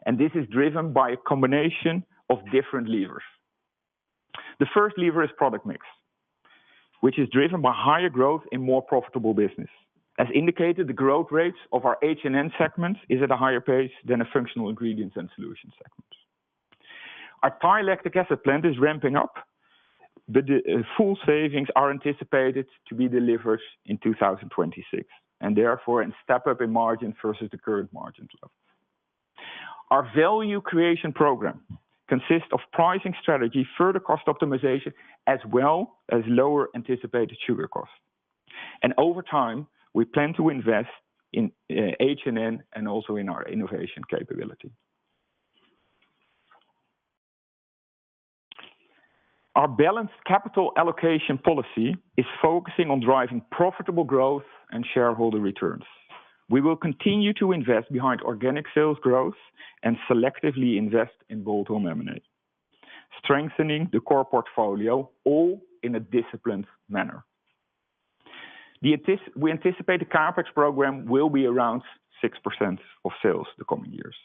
And this is driven by a combination of different levers. The first lever is product mix, which is driven by higher growth in more profitable business. As indicated, the growth rates of our H&N segment is at a higher pace than a functional ingredients and solutions segment. Our Thai lactic acid plant is ramping up, but the full savings are anticipated to be delivered in 2026, and therefore a step up in margin versus the current margin level. Our value creation program consist of pricing strategy, further cost optimization, as well as lower anticipated sugar costs. And over time, we plan to invest in H&N and also in our innovation capability. Our balanced capital allocation policy is focusing on driving profitable growth and shareholder returns. We will continue to invest behind organic sales growth and selectively invest in bolt-on M&A, strengthening the core portfolio, all in a disciplined manner. We anticipate the CapEx program will be around 6% of sales the coming years.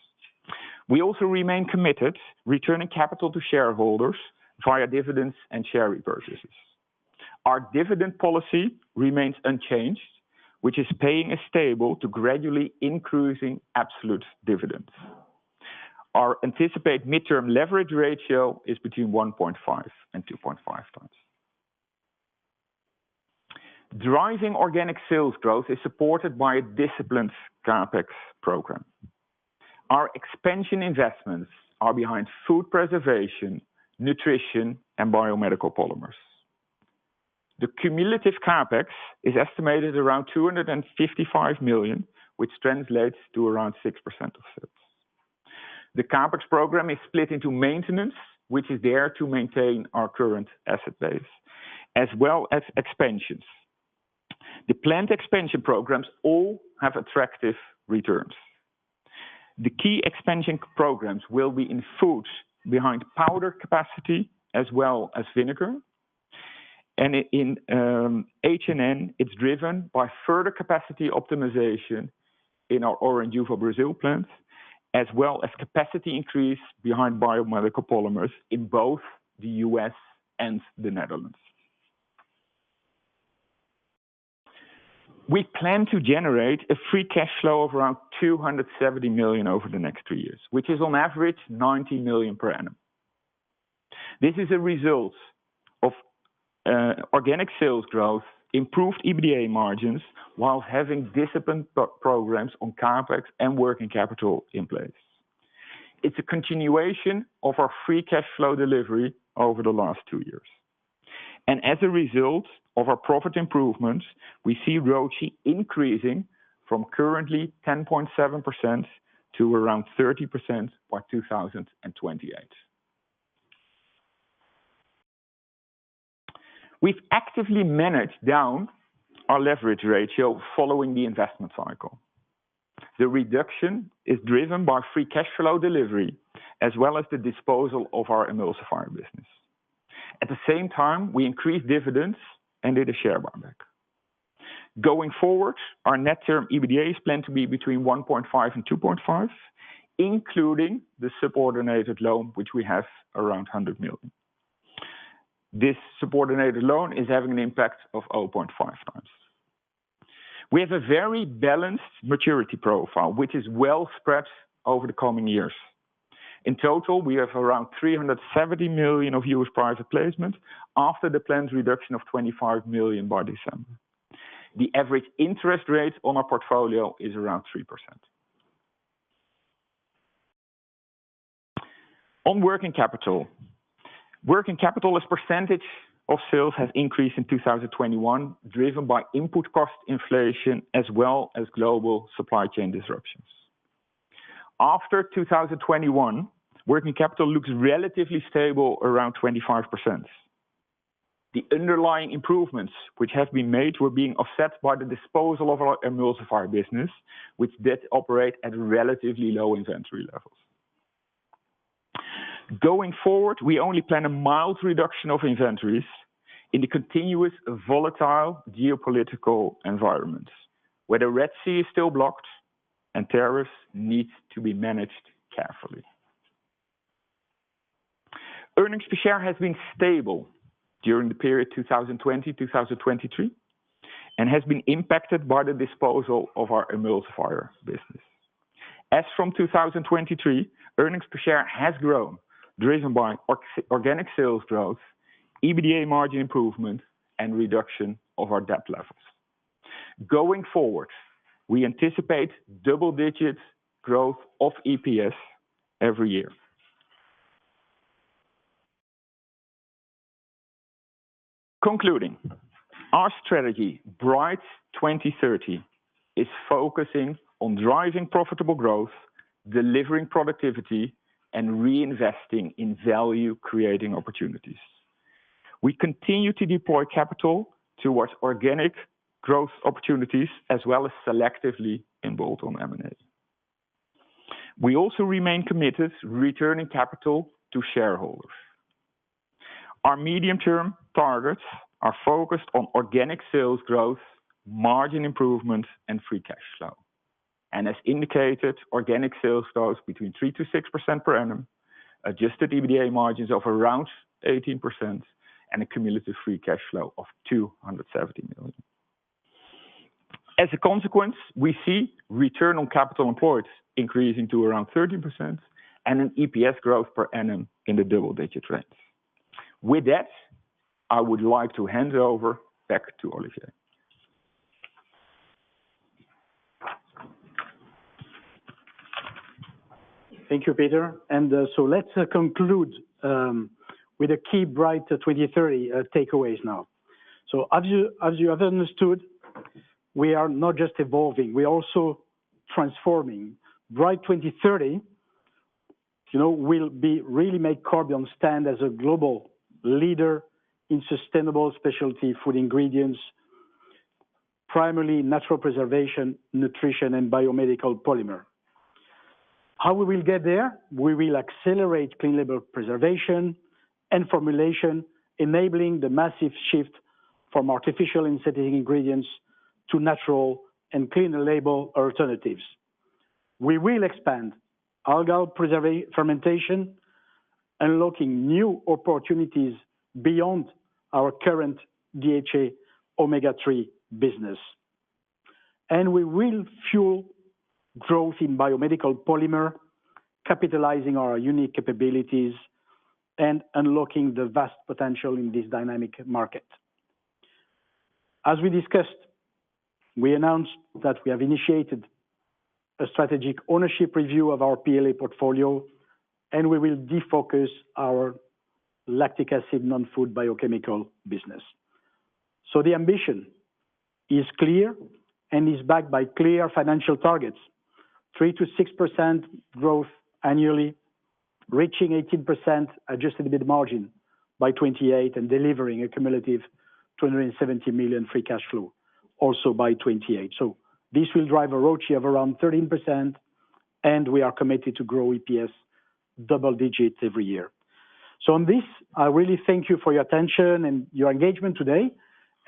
We also remain committed returning capital to shareholders via dividends and share repurchases. Our dividend policy remains unchanged, which is paying a stable to gradually increasing absolute dividends. Our anticipated midterm leverage ratio is between 1.5 and 2.5 times. Driving organic sales growth is supported by a disciplined CapEx program. Our expansion investments are behind food preservation, nutrition, and biomedical polymers. The cumulative CapEx is estimated around 255 million, which translates to around 6% of sales. The CapEx program is split into maintenance, which is there to maintain our current asset base, as well as expansions. The planned expansion programs all have attractive returns. The key expansion programs will be in foods behind powder capacity as well as vinegar. And in H&N, it's driven by further capacity optimization in our Oranjuva, Brazil plant, as well as capacity increase behind biomedical polymers in both the US and the Netherlands. We plan to generate a free cash flow of around 270 million over the next 3 years, which is on average 90 million per annum. This is a result of organic sales growth, improved EBITDA margins, while having disciplined programs on CapEx and working capital in place. It's a continuation of our free cash flow delivery over the last 2 years. And as a result of our profit improvements, we see ROCE increasing from currently 10.7% to around 30% by 2028. We've actively managed down our leverage ratio following the investment cycle. The reduction is driven by free cash flow delivery, as well as the disposal of our emulsifier business. At the same time, we increased dividends and did a share buyback. Going forward, our net term EBITDA is planned to be between 1.5 and 2.5, including the subordinated loan, which we have around 100 million. This subordinated loan is having an impact of 0.5 times. We have a very balanced maturity profile, which is well spread over the coming years. In total, we have around 370 million of US private placement after the planned reduction of 25 million by December. The average interest rate on our portfolio is around 3%. On working capital. Working capital as percentage of sales has increased in 2021, driven by input cost inflation as well as global supply chain disruptions. After 2021, working capital looks relatively stable around 25%. The underlying improvements which have been made were being offset by the disposal of our emulsifier business, which did operate at relatively low inventory levels. Going forward, we only plan a mild reduction of inventories in the continuous volatile geopolitical environment, where the Red Sea is still blocked and tariffs need to be managed carefully. Earnings per share has been stable during the period 2020-2023 and has been impacted by the disposal of our emulsifier business. As from 2023, earnings per share has grown, driven by organic sales growth, EBITDA margin improvement, and reduction of our debt levels. Going forward, we anticipate double-digit growth of EPS every year. Concluding, our strategy, Bright 2030, is focusing on driving profitable growth, delivering productivity, and reinvesting in value-creating opportunities. We continue to deploy capital towards organic growth opportunities as well as selectively in bolt-on M&A. We also remain committed to returning capital to shareholders. Our medium-term targets are focused on organic sales growth, margin improvement, and free cash flow. And as indicated, organic sales growth between 3 to 6% per annum, adjusted EBITDA margins of around 18%, and a cumulative free cash flow of 270 million. As a consequence, we see return on capital employed increasing to around 13% and an EPS growth per annum in the double-digit range. With that, I would like to hand over back to Olivier. Thank you, Peter. And so let's conclude with the key Bright 2030 takeaways now. So as you have understood, we are not just evolving, we're also transforming. Bright 2030, will be really make Corbion stand as a global leader in sustainable specialty food ingredients, primarily natural preservation, nutrition, and biomedical polymer. How we will get there? We will accelerate clean label preservation and formulation, enabling the massive shift from artificial and synthetic ingredients to natural and clean label alternatives. We will expand algal fermentation, unlocking new opportunities beyond our current DHA omega-3 business. And we will fuel growth in biomedical polymer, capitalizing our unique capabilities and unlocking the vast potential in this dynamic market. As we discussed, we announced that we have initiated a strategic ownership review of our PLA portfolio, and we will defocus our lactic acid non-food biochemical business. So the ambition is clear and is backed by clear financial targets, 3 to 6% growth annually, reaching 18% adjusted EBIT margin by 28 and delivering a cumulative 270 million free cash flow also by 28. So this will drive a ROCE of around 13%, and we are committed to grow EPS double digits every year. So on this, I really thank you for your attention and your engagement today,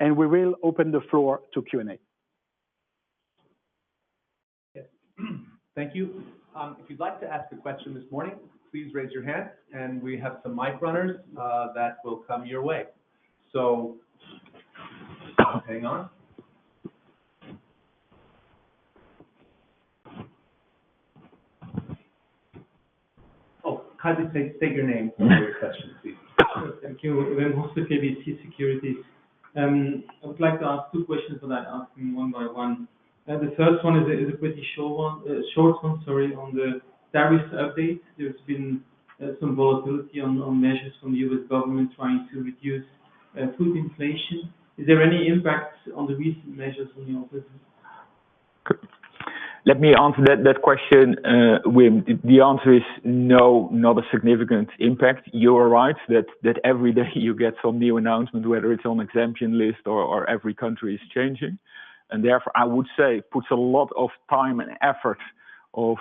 and we will open the floor to Q&A. Yes. Thank you. If you'd like to ask a question this morning, please raise your hand, and we have some mic runners that will come your way. So hang on. Oh, kindly state your name for your question, please. Thank you. Wim Hoste, KBC Securities. I would like to ask two questions, but I'll ask them one by one. The first one is a pretty short one, on the tariffs update. There's been some volatility on measures from the US government trying to reduce food inflation. Is there any impact on the recent measures on your business? Let me answer that question, Wim. The answer is no, not a significant impact. You are right that every day you get some new announcement, whether it's on exemption list or every country is changing. And therefore, I would say puts a lot of time and effort of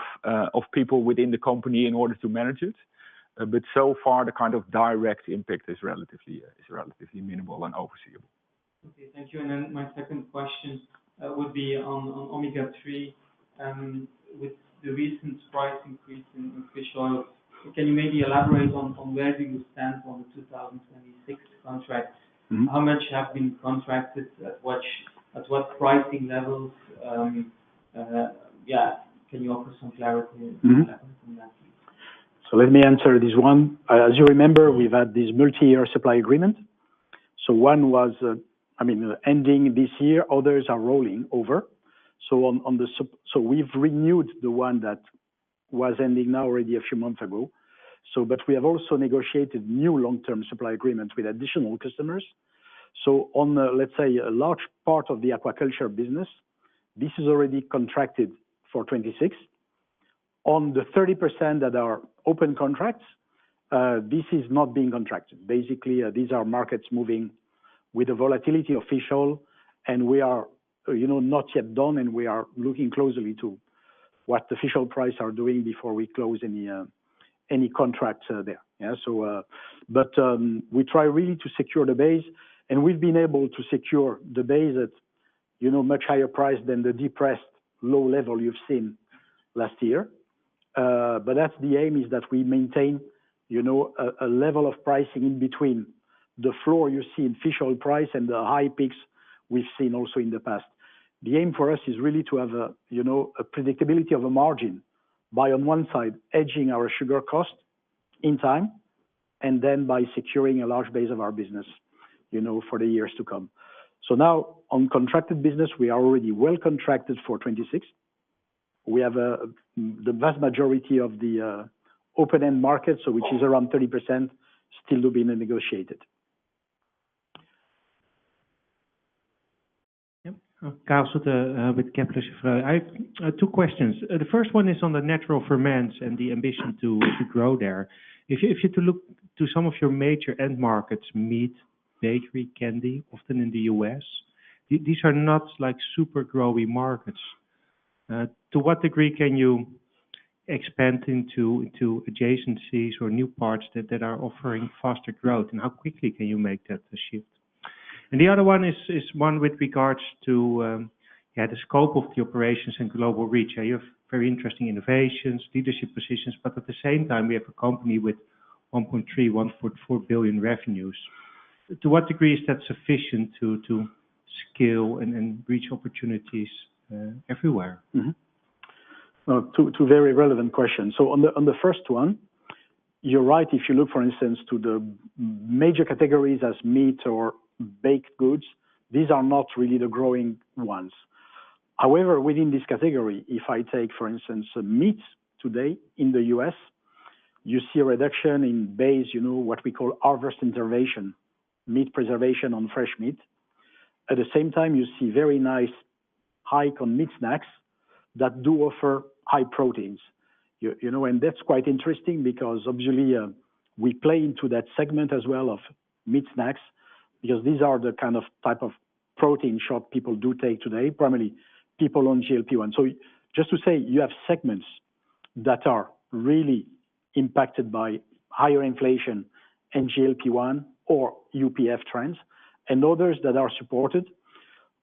people within the company in order to manage it. But so far, the kind of direct impact is relatively minimal and overseeable. Okay, thank you. And then my second question would be on omega-3. With the recent price increase in fish oil, can you maybe elaborate on where do you stand on the 2026 contracts? Mm-hmm. How much have been contracted, at what pricing levels? Can you offer some clarity on that? So let me answer this one. As you remember, we've had this multi-year supply agreement. So one was, ending this year. Others are rolling over. So so we've renewed the one that was ending now already a few months ago. But we have also negotiated new long-term supply agreements with additional customers. So on, let's say, a large part of the aquaculture business, this is already contracted for 26. On the 30% that are open contracts, this is not being contracted. Basically, these are markets moving with the volatility of fish oil, and we are, not yet done, and we are looking closely to what the fish oil price are doing before we close any contracts there. Yeah. So, but we try really to secure the base, and we've been able to secure the base at, much higher price than the depressed low level you've seen last year. But that's the aim, is that we maintain, a level of pricing in between the floor you see in fish oil price and the high peaks we've seen also in the past. The aim for us is really to have a predictability of a margin by, on one side, hedging our sugar cost in time, and then by securing a large base of our business, for the years to come. So now on contracted business, we are already well contracted for 26. We have the vast majority of the open-end market, so which is around 30%, still to be negotiated. Karel Soete with Kepler Cheuvreux. I have two questions. The first one is on the natural ferments and the ambition to grow there. If you to look to some of your major end markets, meat, bakery, candy, often in the US, these are not like super growy markets. To what degree can you expand into adjacencies or new parts that are offering faster growth, and how quickly can you make that shift? And the other one is one with regards to the scope of the operations and global reach. You have very interesting innovations, leadership positions, but at the same time, we have a company with 1.4 billion revenues. To what degree is that sufficient to scale and reach opportunities everywhere? Mm-hmm. Well, two very relevant questions. So on the first one, you're right. If you look, for instance, to the major categories as meat or baked goods, these are not really the growing ones. However, within this category, if I take, for instance, meat today in the US, you see a reduction in base, what we call harvest intervention, meat preservation on fresh meat. At the same time, you see very nice hike on meat snacks that do offer high proteins. And that's quite interesting because obviously we play into that segment as well of meat snacks, because these are the kind of type of protein shot people do take today, primarily people on GLP-1. So just to say, you have segments that are really impacted by higher inflation and GLP-1 or UPF trends, and others that are supported.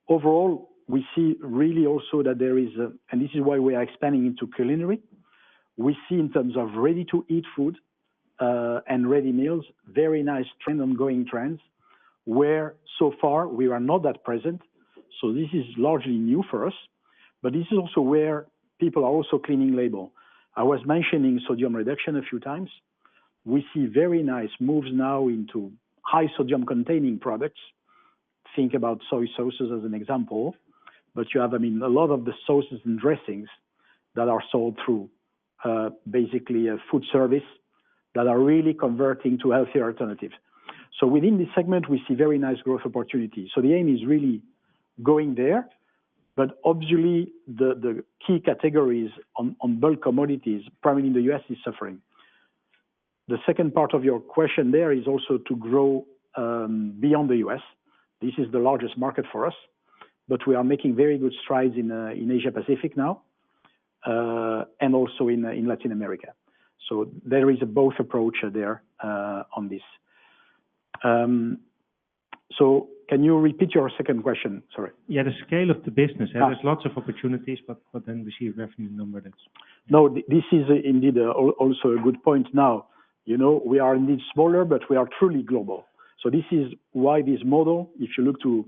Overall, we see really also that there is, and this is why we are expanding into culinary, we see in terms of ready-to-eat food and ready meals, very nice trend, ongoing trends, where so far we are not that present. So this is largely new for us, but this is also where people are also cleaning label. I was mentioning sodium reduction a few times. We see very nice moves now into high sodium containing products. Think about soy sauces as an example, but you have, a lot of the sauces and dressings that are sold through basically a food service that are really converting to healthier alternatives. So within this segment, we see very nice growth opportunities. So the aim is really going there, but obviously the key categories on bulk commodities, primarily in the US, is suffering. The second part of your question there is also to grow beyond the US. This is the largest market for us, but we are making very good strides in Asia Pacific now, and also in Latin America. So there is a both approach there on this. So can you repeat your second question? Sorry. Yeah, the scale of the business. There's lots of opportunities, but then we see a revenue number that's... No, this is indeed also a good point now. We are indeed smaller, but we are truly global. So this is why this model, if you look to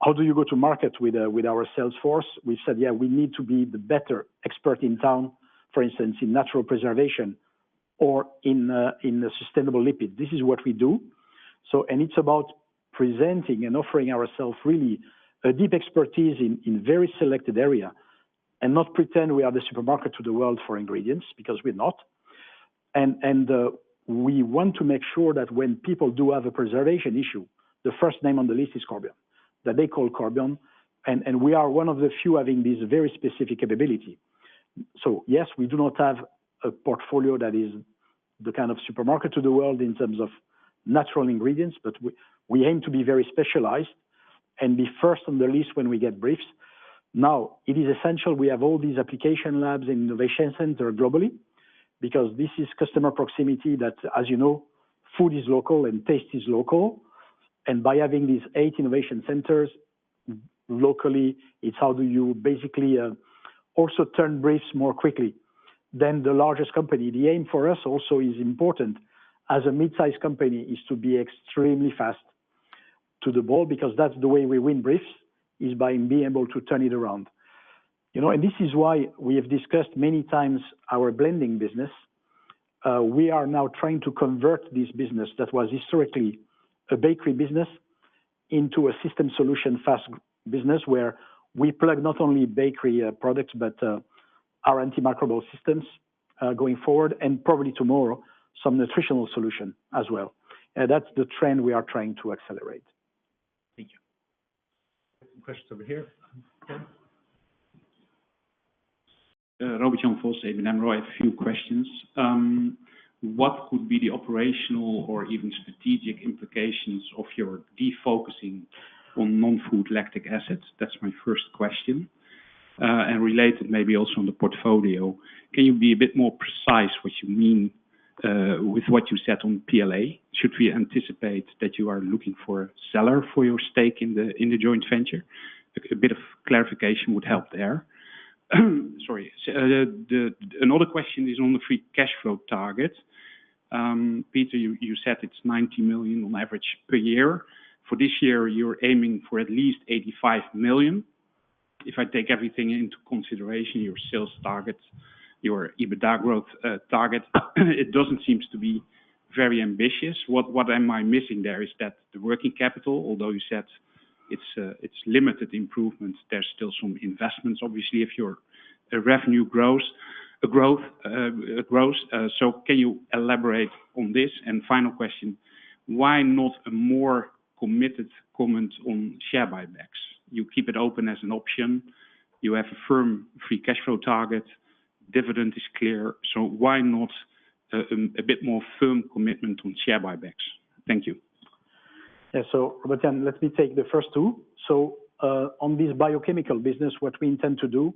how do you go to market with our sales force, we said, we need to be the better expert in town, for instance, in natural preservation or in sustainable lipid. This is what we do. So, and it's about presenting and offering ourselves really a deep expertise in very selected area, and not pretend we are the supermarket to the world for ingredients, because we're not. And we want to make sure that when people do have a preservation issue, the first name on the list is Corbion, that they call Corbion, and we are one of the few having this very specific capability. So yes, we do not have a portfolio that is the kind of supermarket to the world in terms of natural ingredients, but we aim to be very specialized and be first on the list when we get briefs. Now, it is essential we have all these application labs and innovation centers globally, because this is customer proximity that, as you know, food is local and taste is local. And by having these 8 innovation centers locally, it's how do you basically also turn briefs more quickly than the largest company. The aim for us also is important as a mid-sized company is to be extremely fast to the ball, because that's the way we win briefs, is by being able to turn it around. You know, and this is why we have discussed many times our blending business. We are now trying to convert this business that was historically a bakery business into a system solution fast business where we plug not only bakery products, but our antimicrobial systems going forward, and probably tomorrow, some nutritional solution as well. That's the trend we are trying to accelerate. Thank you. Some questions over here. Robert-Jan Vos, ABN AMRO. I have a few questions. What could be the operational or even strategic implications of your defocusing on non-food lactic acids? That's my first question. And related maybe also on the portfolio, can you be a bit more precise what you mean with what you said on PLA? Should we anticipate that you are looking for a seller for your stake in the joint venture? A bit of clarification would help there. Sorry. Another question is on the free cash flow target. Peter, you said it's 90 million on average per year. For this year, you're aiming for at least 85 million. If I take everything into consideration, your sales target, your EBITDA growth target, it doesn't seem to be very ambitious. What am I missing there? Is that the working capital, although you said it's limited improvement, there's still some investments, obviously, if your revenue grows. So can you elaborate on this? And final question, why not a more committed comment on share buybacks? You keep it open as an option. You have a firm free cash flow target. Dividend is clear. So why not a bit more firm commitment on share buybacks? Thank you. Yeah, so Robert-Jan, let me take the first two. So on this biochemical business, what we intend to do,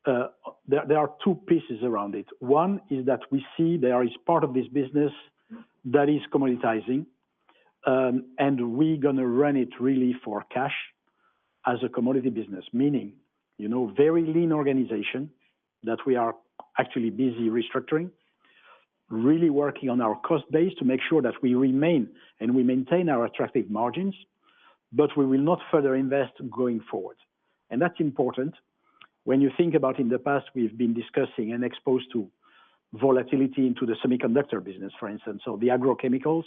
there are two pieces around it. One is that we see there is part of this business that is commoditizing, and we're going to run it really for cash as a commodity business, meaning, you know, very lean organization that we are actually busy restructuring, really working on our cost base to make sure that we remain and we maintain our attractive margins, but we will not further invest going forward. And that's important. When you think about in the past, we've been discussing and exposed to volatility into the semiconductor business, for instance, so the agrochemicals.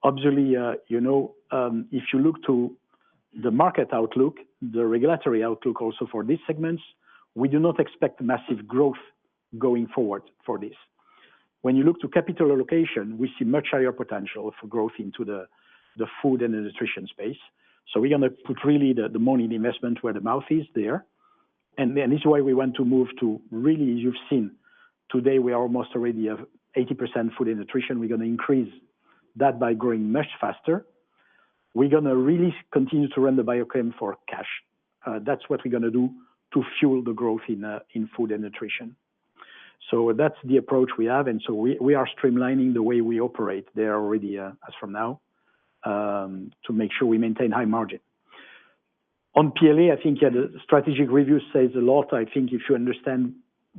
Obviously, you know, if you look to the market outlook, the regulatory outlook also for these segments, we do not expect massive growth going forward for this. When you look to capital allocation, we see much higher potential for growth into the food and the nutrition space. So we're going to put really the money in the investment where the mouth is there. And this is why we want to move to really, you've seen, today we are almost already at 80% food and nutrition. We're going to increase that by growing much faster. We're going to really continue to run the biochem for cash. That's what we're going to do to fuel the growth in food and nutrition. So that's the approach we have. And so we are streamlining the way we operate there already as from now to make sure we maintain high margin. On PLA, I think the strategic review says a lot. I think if you understand,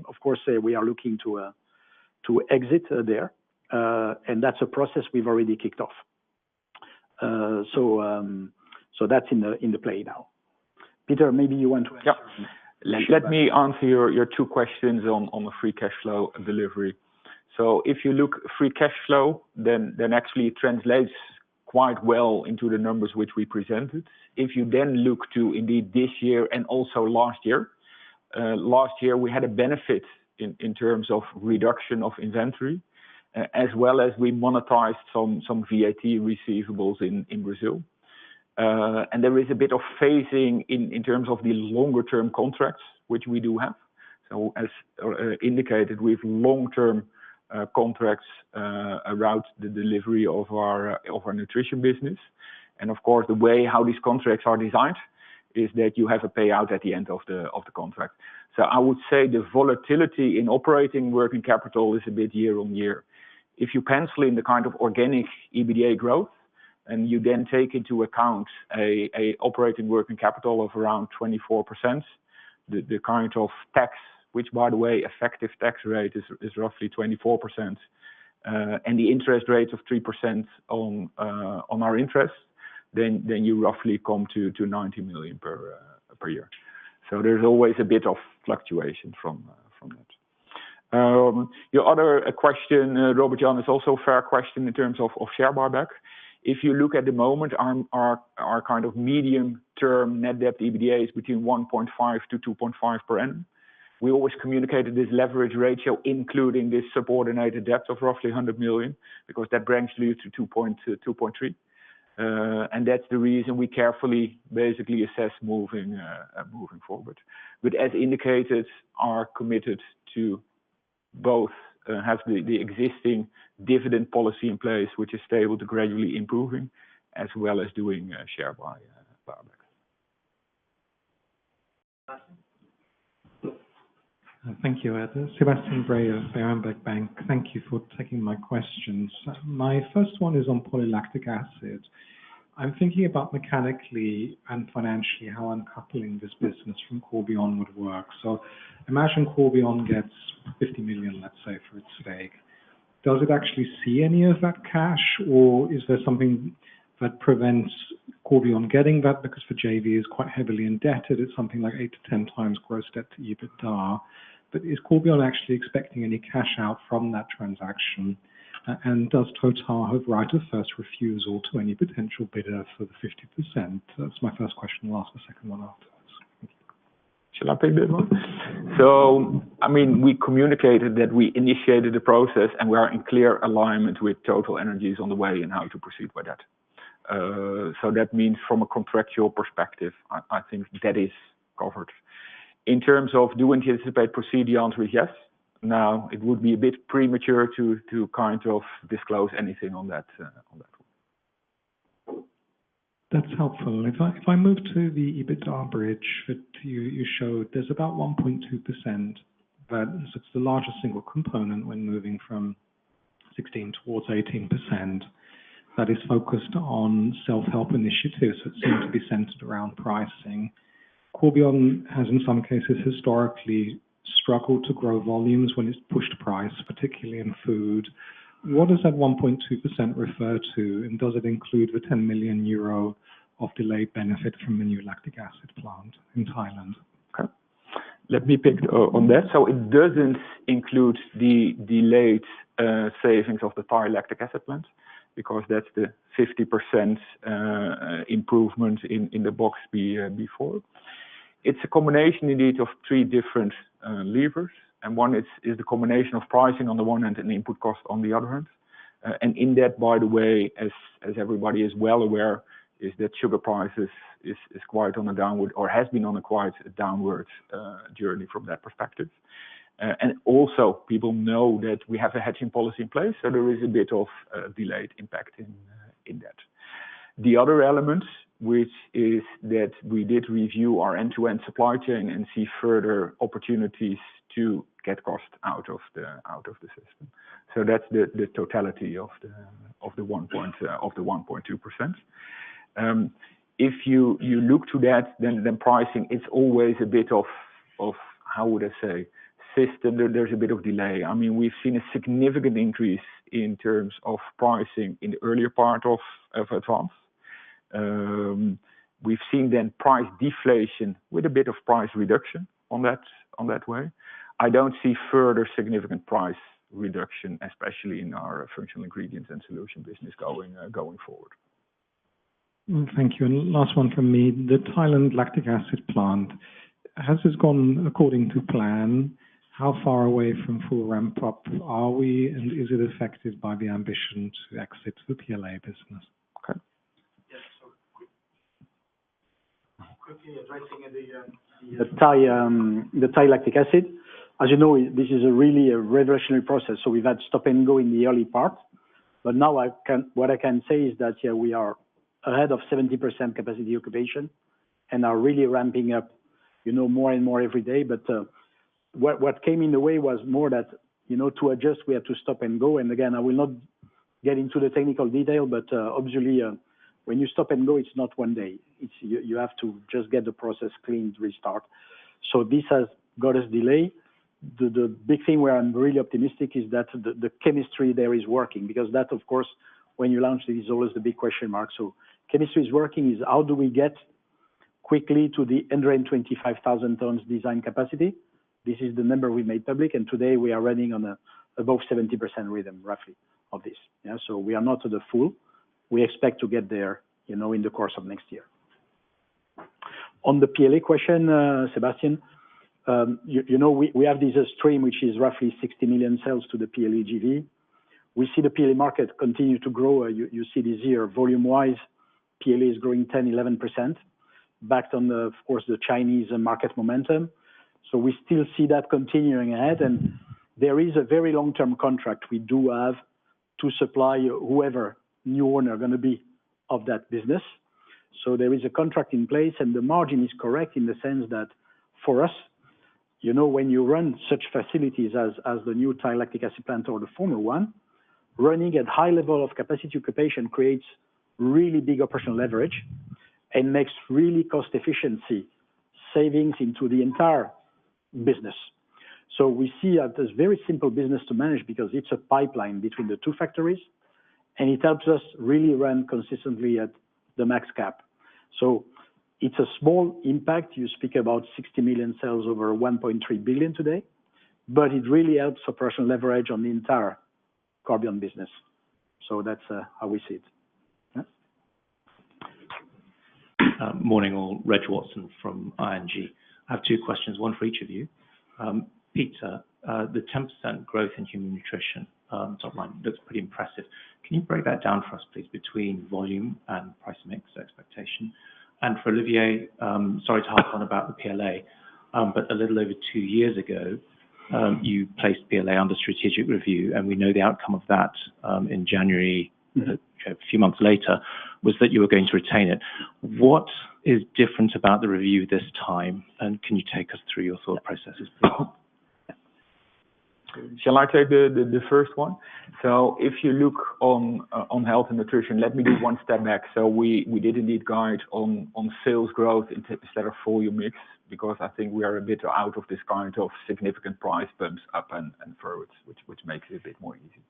of course, we are looking to exit there. And that's a process we've already kicked off. So that's in the play now. Peter, maybe you want to answer. Yep. Let me answer your two questions on the free cash flow delivery. So if you look free cash flow, then actually it translates quite well into the numbers which we presented. If you then look to indeed this year and also last year we had a benefit in terms of reduction of inventory. as well as we monetized some VAT receivables in Brazil. And there is a bit of phasing in terms of the longer term contracts, which we do have. So as indicated, we have long-term contracts around the delivery of our nutrition business. And of course, the way how these contracts are designed is that you have a payout at the end of the contract. So I would say the volatility in operating working capital is a bit year on year. If you pencil in the kind of organic EBITDA growth, and you then take into account a operating working capital of around 24%, the kind of tax, which by the way, effective tax rate is roughly 24%, and the interest rate of 3% on our interest, then you roughly come to 90 million per year. So there's always a bit of fluctuation from that. Your other question, Robert Jan, is also a fair question in terms of share buyback. If you look at the moment, our kind of medium-term net debt EBITDA is between 1.5 to 2.5 per annum. We always communicated this leverage ratio, including this subordinated debt of roughly 100 million, because that brings you to 2.3. And that's the reason we carefully basically assess moving forward. But as indicated, are committed to both have the existing dividend policy in place, which is stable to gradually improving, as well as doing share buyback. Thank you, Ed. Sebastian Bray of Berenberg Bank. Thank you for taking my questions. My first one is on polylactic acid. I'm thinking about mechanically and financially how uncoupling this business from Corbion would work. So imagine Corbion gets 50 million, let's say, for its stake. Does it actually see any of that cash, or is there something that prevents Corbion getting that, because the JV is quite heavily indebted? It's something like 8 to 10 times gross debt to EBITDA. But is Corbion actually expecting any cash out from that transaction? And does Total have right of first refusal to any potential bidder for the 50%? That's my first question. I'll ask the second one afterwards. Shall I pick that one? So, I mean, we communicated that we initiated the process and we are in clear alignment with Total Energies on the way and how to proceed with that. So that means from a contractual perspective, I think that is covered. In terms of do we anticipate proceed, the answer is yes. Now, it would be a bit premature to kind of disclose anything on that one. That's helpful. If I move to the EBITDA bridge that you showed, there's about 1.2%. So it's the largest single component when moving from 16 towards 18%. That is focused on self-help initiatives that seem to be centered around pricing. Corbion has in some cases historically struggled to grow volumes when it's pushed price, particularly in food. What does that 1.2% refer to, and does it include the 10 million euro of delayed benefit from the new lactic acid plant in Thailand? Okay. Let me pick on that. So it doesn't include the delayed savings of the Thai lactic acid plant, because that's the 50% improvement in the box before. It's a combination indeed of three different levers, and one is the combination of pricing on the one hand and input cost on the other hand. And in that, by the way, as everybody is well aware, is that sugar prices is quite on a downward, or has been on a quite downward journey from that perspective. And also people know that we have a hedging policy in place, so there is a bit of delayed impact in that. The other element, which is that we did review our end-to-end supply chain and see further opportunities to get cost out of the system. So that's the totality of the 1.2%. If you look to that, then pricing, it's always a bit of how would I say, system. There's a bit of delay. I mean, we've seen a significant increase in terms of pricing in the earlier part of Advance. We've seen then price deflation with a bit of price reduction on that way. I don't see further significant price reduction, especially in our functional ingredients and solution business going forward. Thank you. And last one from me. The Thailand lactic acid plant, has this gone according to plan? how far away from full ramp up are we, and is it affected by the ambition to exit the PLA business? Okay. Yes. So quickly addressing the Thai lactic acid. As you know, this is really a revolutionary process. So we've had stop and go in the early part, but now what I can say is that we are ahead of 70% capacity occupation, and are really ramping up, more and more every day. But what came in the way was more that, to adjust, we had to stop and go. And again, I will not get into the technical detail, but obviously, when you stop and go, it's not one day. It's you have to just get the process cleaned, restart. So this has got us delay. The big thing where I'm really optimistic is that the chemistry there is working, because that, of course, when you launch it, is always the big question mark. So chemistry is working. Is how do we get quickly to the 125,000 tons design capacity? This is the number we made public, and today we are running on above 70% rhythm, roughly, of this. Yeah, so we are not to the full. We expect to get there, in the course of next year. On the PLA question, Sebastian, we have this stream which is roughly 60 million sales to the PLA GV. We see the PLA market continue to grow. You see this year, volume-wise, PLA is growing 10-11%, backed on of course, the Chinese market momentum. So we still see that continuing ahead, and there is a very long-term contract we do have to supply whoever new owner going to be of that business. So there is a contract in place, and the margin is correct in the sense that for us, when you run such facilities as the new Thai lactic acid plant or the former one, running at high level of capacity occupation creates really big operational leverage and makes really cost efficiency savings into the entire business. So we see it as very simple business to manage because it's a pipeline between the two factories, and it helps us really run consistently at the max cap. So it's a small impact. You speak about 60 million sales over 1.3 billion today, but it really helps operational leverage on the entire Corbion business. So that's how we see it. Yeah? Morning all, Reg Watson from ING. I have two questions, one for each of you. Peter, the 10% growth in human nutrition top line looks pretty impressive. Can you break that down for us, please, between volume and price mix expectation? And for Olivier, sorry to harp on about the PLA, but a little over 2 years ago, you placed PLA under strategic review, and we know the outcome of that in January, a few months later, was that you were going to retain it. What is different about the review this time, and can you take us through your thought processes, please? Shall I take the first one? So if you look on health and nutrition, let me do one step back. So we did indeed guide on sales growth instead of volume mix, because I think we are a bit out of this kind of significant price bumps up and forwards, which makes it a bit more easy.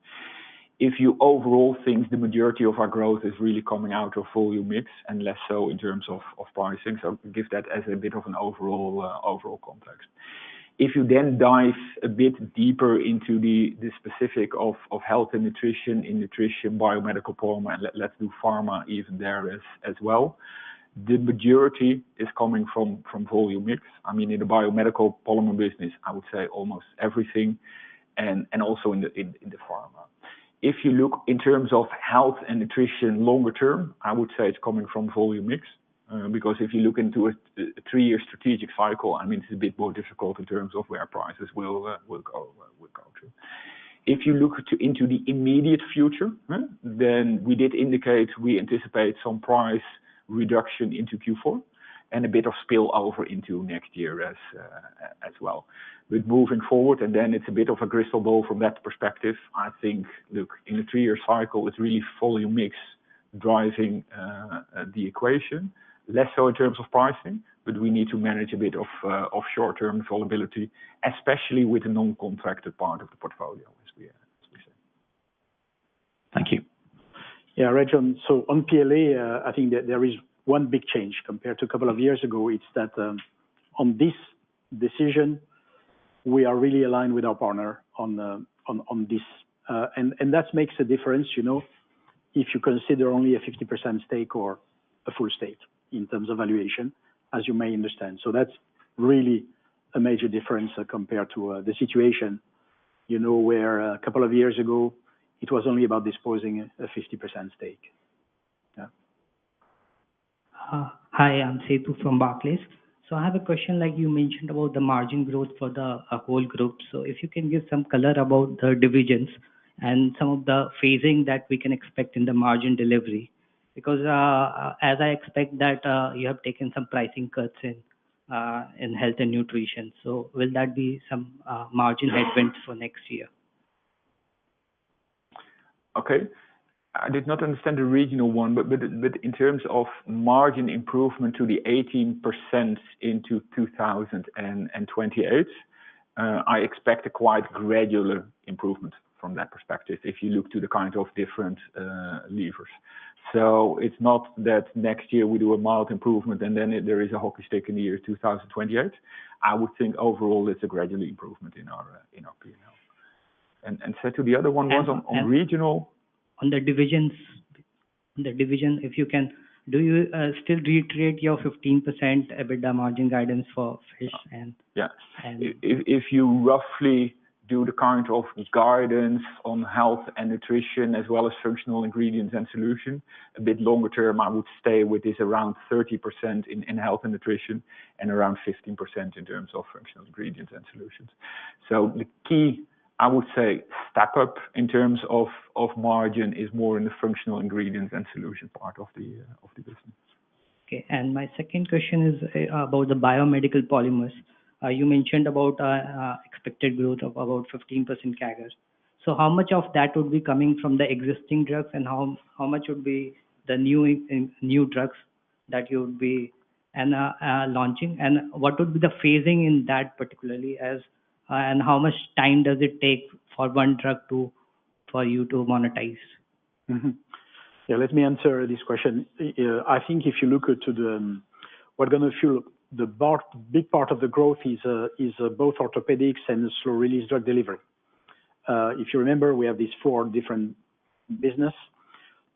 If you overall think the majority of our growth is really coming out of volume mix and less so in terms of pricing, so give that as a bit of an overall context. If you then dive a bit deeper into the specific of health and nutrition, in nutrition, biomedical polymer, and let's do pharma even there as well, the majority is coming from volume mix. I mean, in the biomedical polymer business, I would say almost everything, and also in the pharma. If you look in terms of health and nutrition longer term, I would say it's coming from volume mix. Because if you look into a 3-year strategic cycle, I mean, it's a bit more difficult in terms of where prices will go to. If you look into the immediate future, then we did indicate we anticipate some price reduction into Q4 and a bit of spillover into next year as well. But moving forward, and then it's a bit of a crystal ball from that perspective, I think, look, in a 3-year cycle, it's really volume mix driving the equation. Less so in terms of pricing, but we need to manage a bit of short-term volatility, especially with the non-contracted part of the portfolio, as we say. Thank you. Yeah, Reg, so on PLA, I think that there is one big change compared to a couple of years ago. It's that on this decision, we are really aligned with our partner on this, and that makes a difference, if you consider only a 50% stake or a full stake in terms of valuation, as you may understand. So that's really a major difference compared to the situation, where a couple of years ago, it was only about disposing a 50% stake. Yeah. Hi, I'm Setu from Barclays. So I have a question, like you mentioned about the margin growth for the whole group. So if you can give some color about the divisions and some of the phasing that we can expect in the margin delivery, because as I expect that you have taken some pricing cuts in health and nutrition. So will that be some margin headwinds for next year? Okay. I did not understand the regional one, but in terms of margin improvement to the 18% into 2028, I expect a quite gradual improvement from that perspective if you look to the kind of different levers. So it's not that next year we do a mild improvement and then there is a hockey stick in the year 2028. I would think overall it's a gradual improvement in our P&L. And so to the other one was on regional. On the division, if you can, do you still reiterate your 15% EBITDA margin guidance for fish and? Yeah. If you roughly do the kind of guidance on health and nutrition as well as functional ingredients and solution, a bit longer term, I would stay with this around 30% in health and nutrition and around 15% in terms of functional ingredients and solutions. So the key, I would say, step up in terms of margin is more in the functional ingredients and solution part of the business. Okay, and my second question is about the biomedical polymers. You mentioned about expected growth of about 15% CAGR. So how much of that would be coming from the existing drugs, and how much would be the new drugs that you would be launching, and what would be the phasing in that particularly and how much time does it take for one drug for you to monetize? Mm-hmm. Yeah, let me answer this question. I think if you look to we're going to feel the big part of the growth is both orthopedics and slow release drug delivery. If you remember, we have these 4 different business.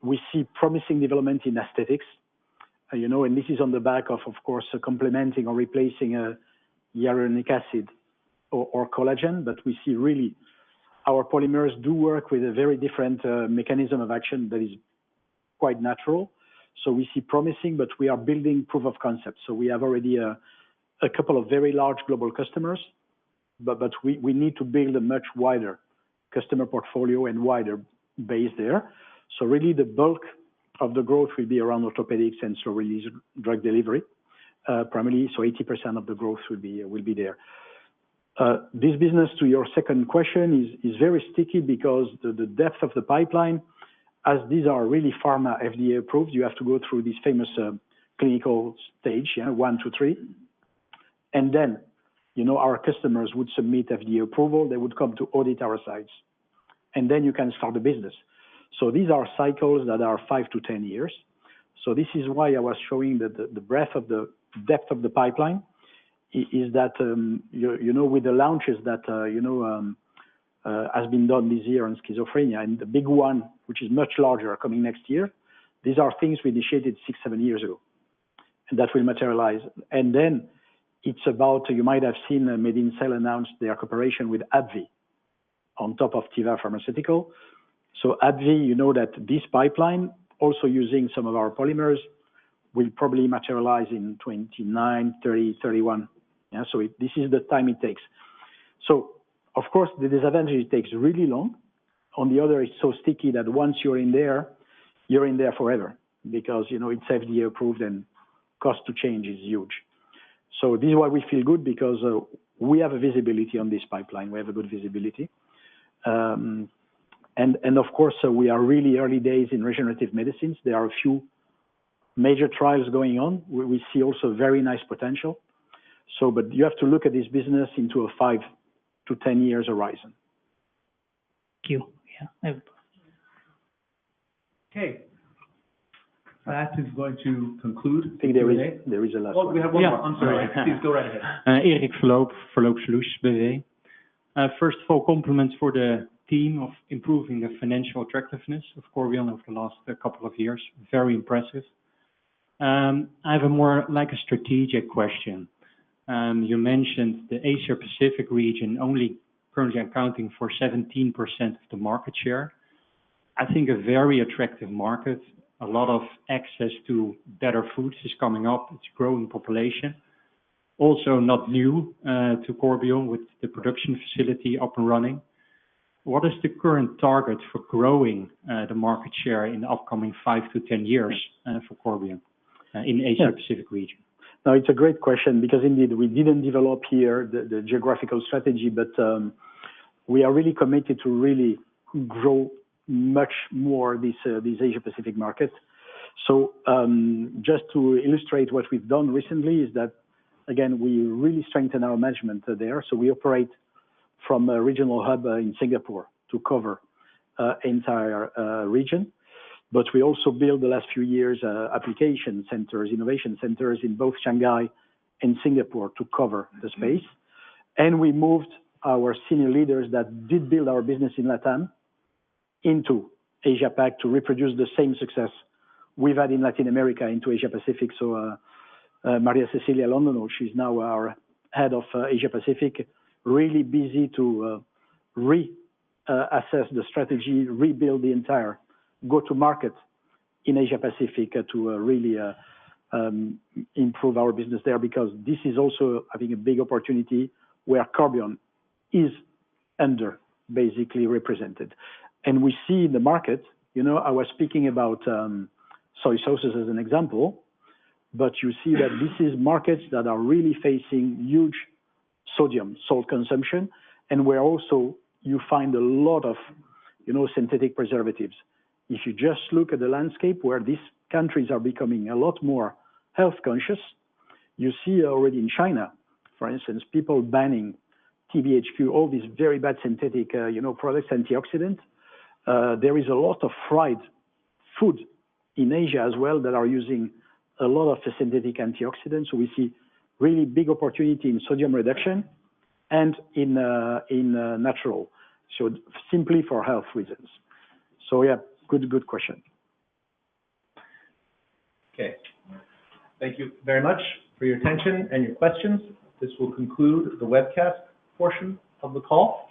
We see promising development in aesthetics, and this is on the back of course, complementing or replacing hyaluronic acid or collagen, but we see really our polymers do work with a very different mechanism of action that is quite natural. So we see promising, but we are building proof of concept. So we have already a couple of very large global customers, but we need to build a much wider customer portfolio and wider base there. So really the bulk of the growth will be around orthopedics and slow release drug delivery, primarily. So 80% of the growth will be there. This business, to your second question, is very sticky because the depth of the pipeline, as these are really pharma FDA approved, you have to go through this famous clinical stage, 1 to 3. And then, our customers would submit FDA approval. They would come to audit our sites. And then you can start the business. So these are cycles that are 5 to 10 years. So this is why I was showing that the breadth of the depth of the pipeline is that, with the launches that, has been done this year on schizophrenia, and the big one, which is much larger, coming next year, these are things we initiated 6-7 years ago, and that will materialize. And then it's about, you might have seen MedinCell announce their cooperation with AbbVie on top of Teva Pharmaceutical. So AbbVie, that this pipeline, also using some of our polymers, will probably materialize in 29, 30, 31. Yeah, so this is the time it takes. So, of course, the disadvantage, it takes really long. On the other, it's so sticky that once you're in there forever, because, it's FDA approved and cost to change is huge. So this is why we feel good, because we have a visibility on this pipeline. We have a good visibility. And of course, we are really early days in regenerative medicines. There are a few major trials going on. We see also very nice potential. So, but you have to look at this business into a 5 to 10 years horizon. Thank you. Yeah. Okay. That is going to conclude. I think there is a last one. We have one more. I'm sorry. Please go right ahead. Erik Verloop Solutions BV. First of all, compliments for the team of improving the financial attractiveness of Corbion over the last couple of years. Very impressive. I have a more like a strategic question. You mentioned the Asia Pacific region only currently accounting for 17% of the market share. I think a very attractive market. A lot of access to better foods is coming up. It's a growing population. Also not new to Corbion with the production facility up and running. What is the current target for growing the market share in the upcoming 5 to 10 years for Corbion in Asia Pacific region? No, it's a great question because indeed we didn't develop here the geographical strategy, but we are really committed to really grow much more this Asia Pacific market. So just to illustrate what we've done recently is that, again, we really strengthen our management there. So we operate from a regional hub in Singapore to cover entire region. But we also built the last few years application centers, innovation centers in both Shanghai and Singapore to cover the space. And we moved our senior leaders that did build our business in Latam into Asia Pac to reproduce the same success we've had in Latin America into Asia Pacific. So Maria Cecilia Londono, she's now our head of Asia Pacific, really busy to reassess the strategy, rebuild the entire go-to-market in Asia Pacific to really improve our business there, because this is also, I think, a big opportunity where Corbion is under basically represented. And we see in the market, you know, I was speaking about soy sauces as an example, but you see that this is markets that are really facing huge sodium, salt consumption, and where also you find a lot of, you know, synthetic preservatives. If you just look at the landscape where these countries are becoming a lot more health conscious, you see already in China, for instance, people banning TBHQ, all these very bad synthetic, you know, products, antioxidants. There is a lot of fried food in Asia as well that are using a lot of synthetic antioxidants. So we see really big opportunity in sodium reduction and in natural. So simply for health reasons. So yeah, good question. Okay. Thank you very much for your attention and your questions. This will conclude the webcast portion of the call.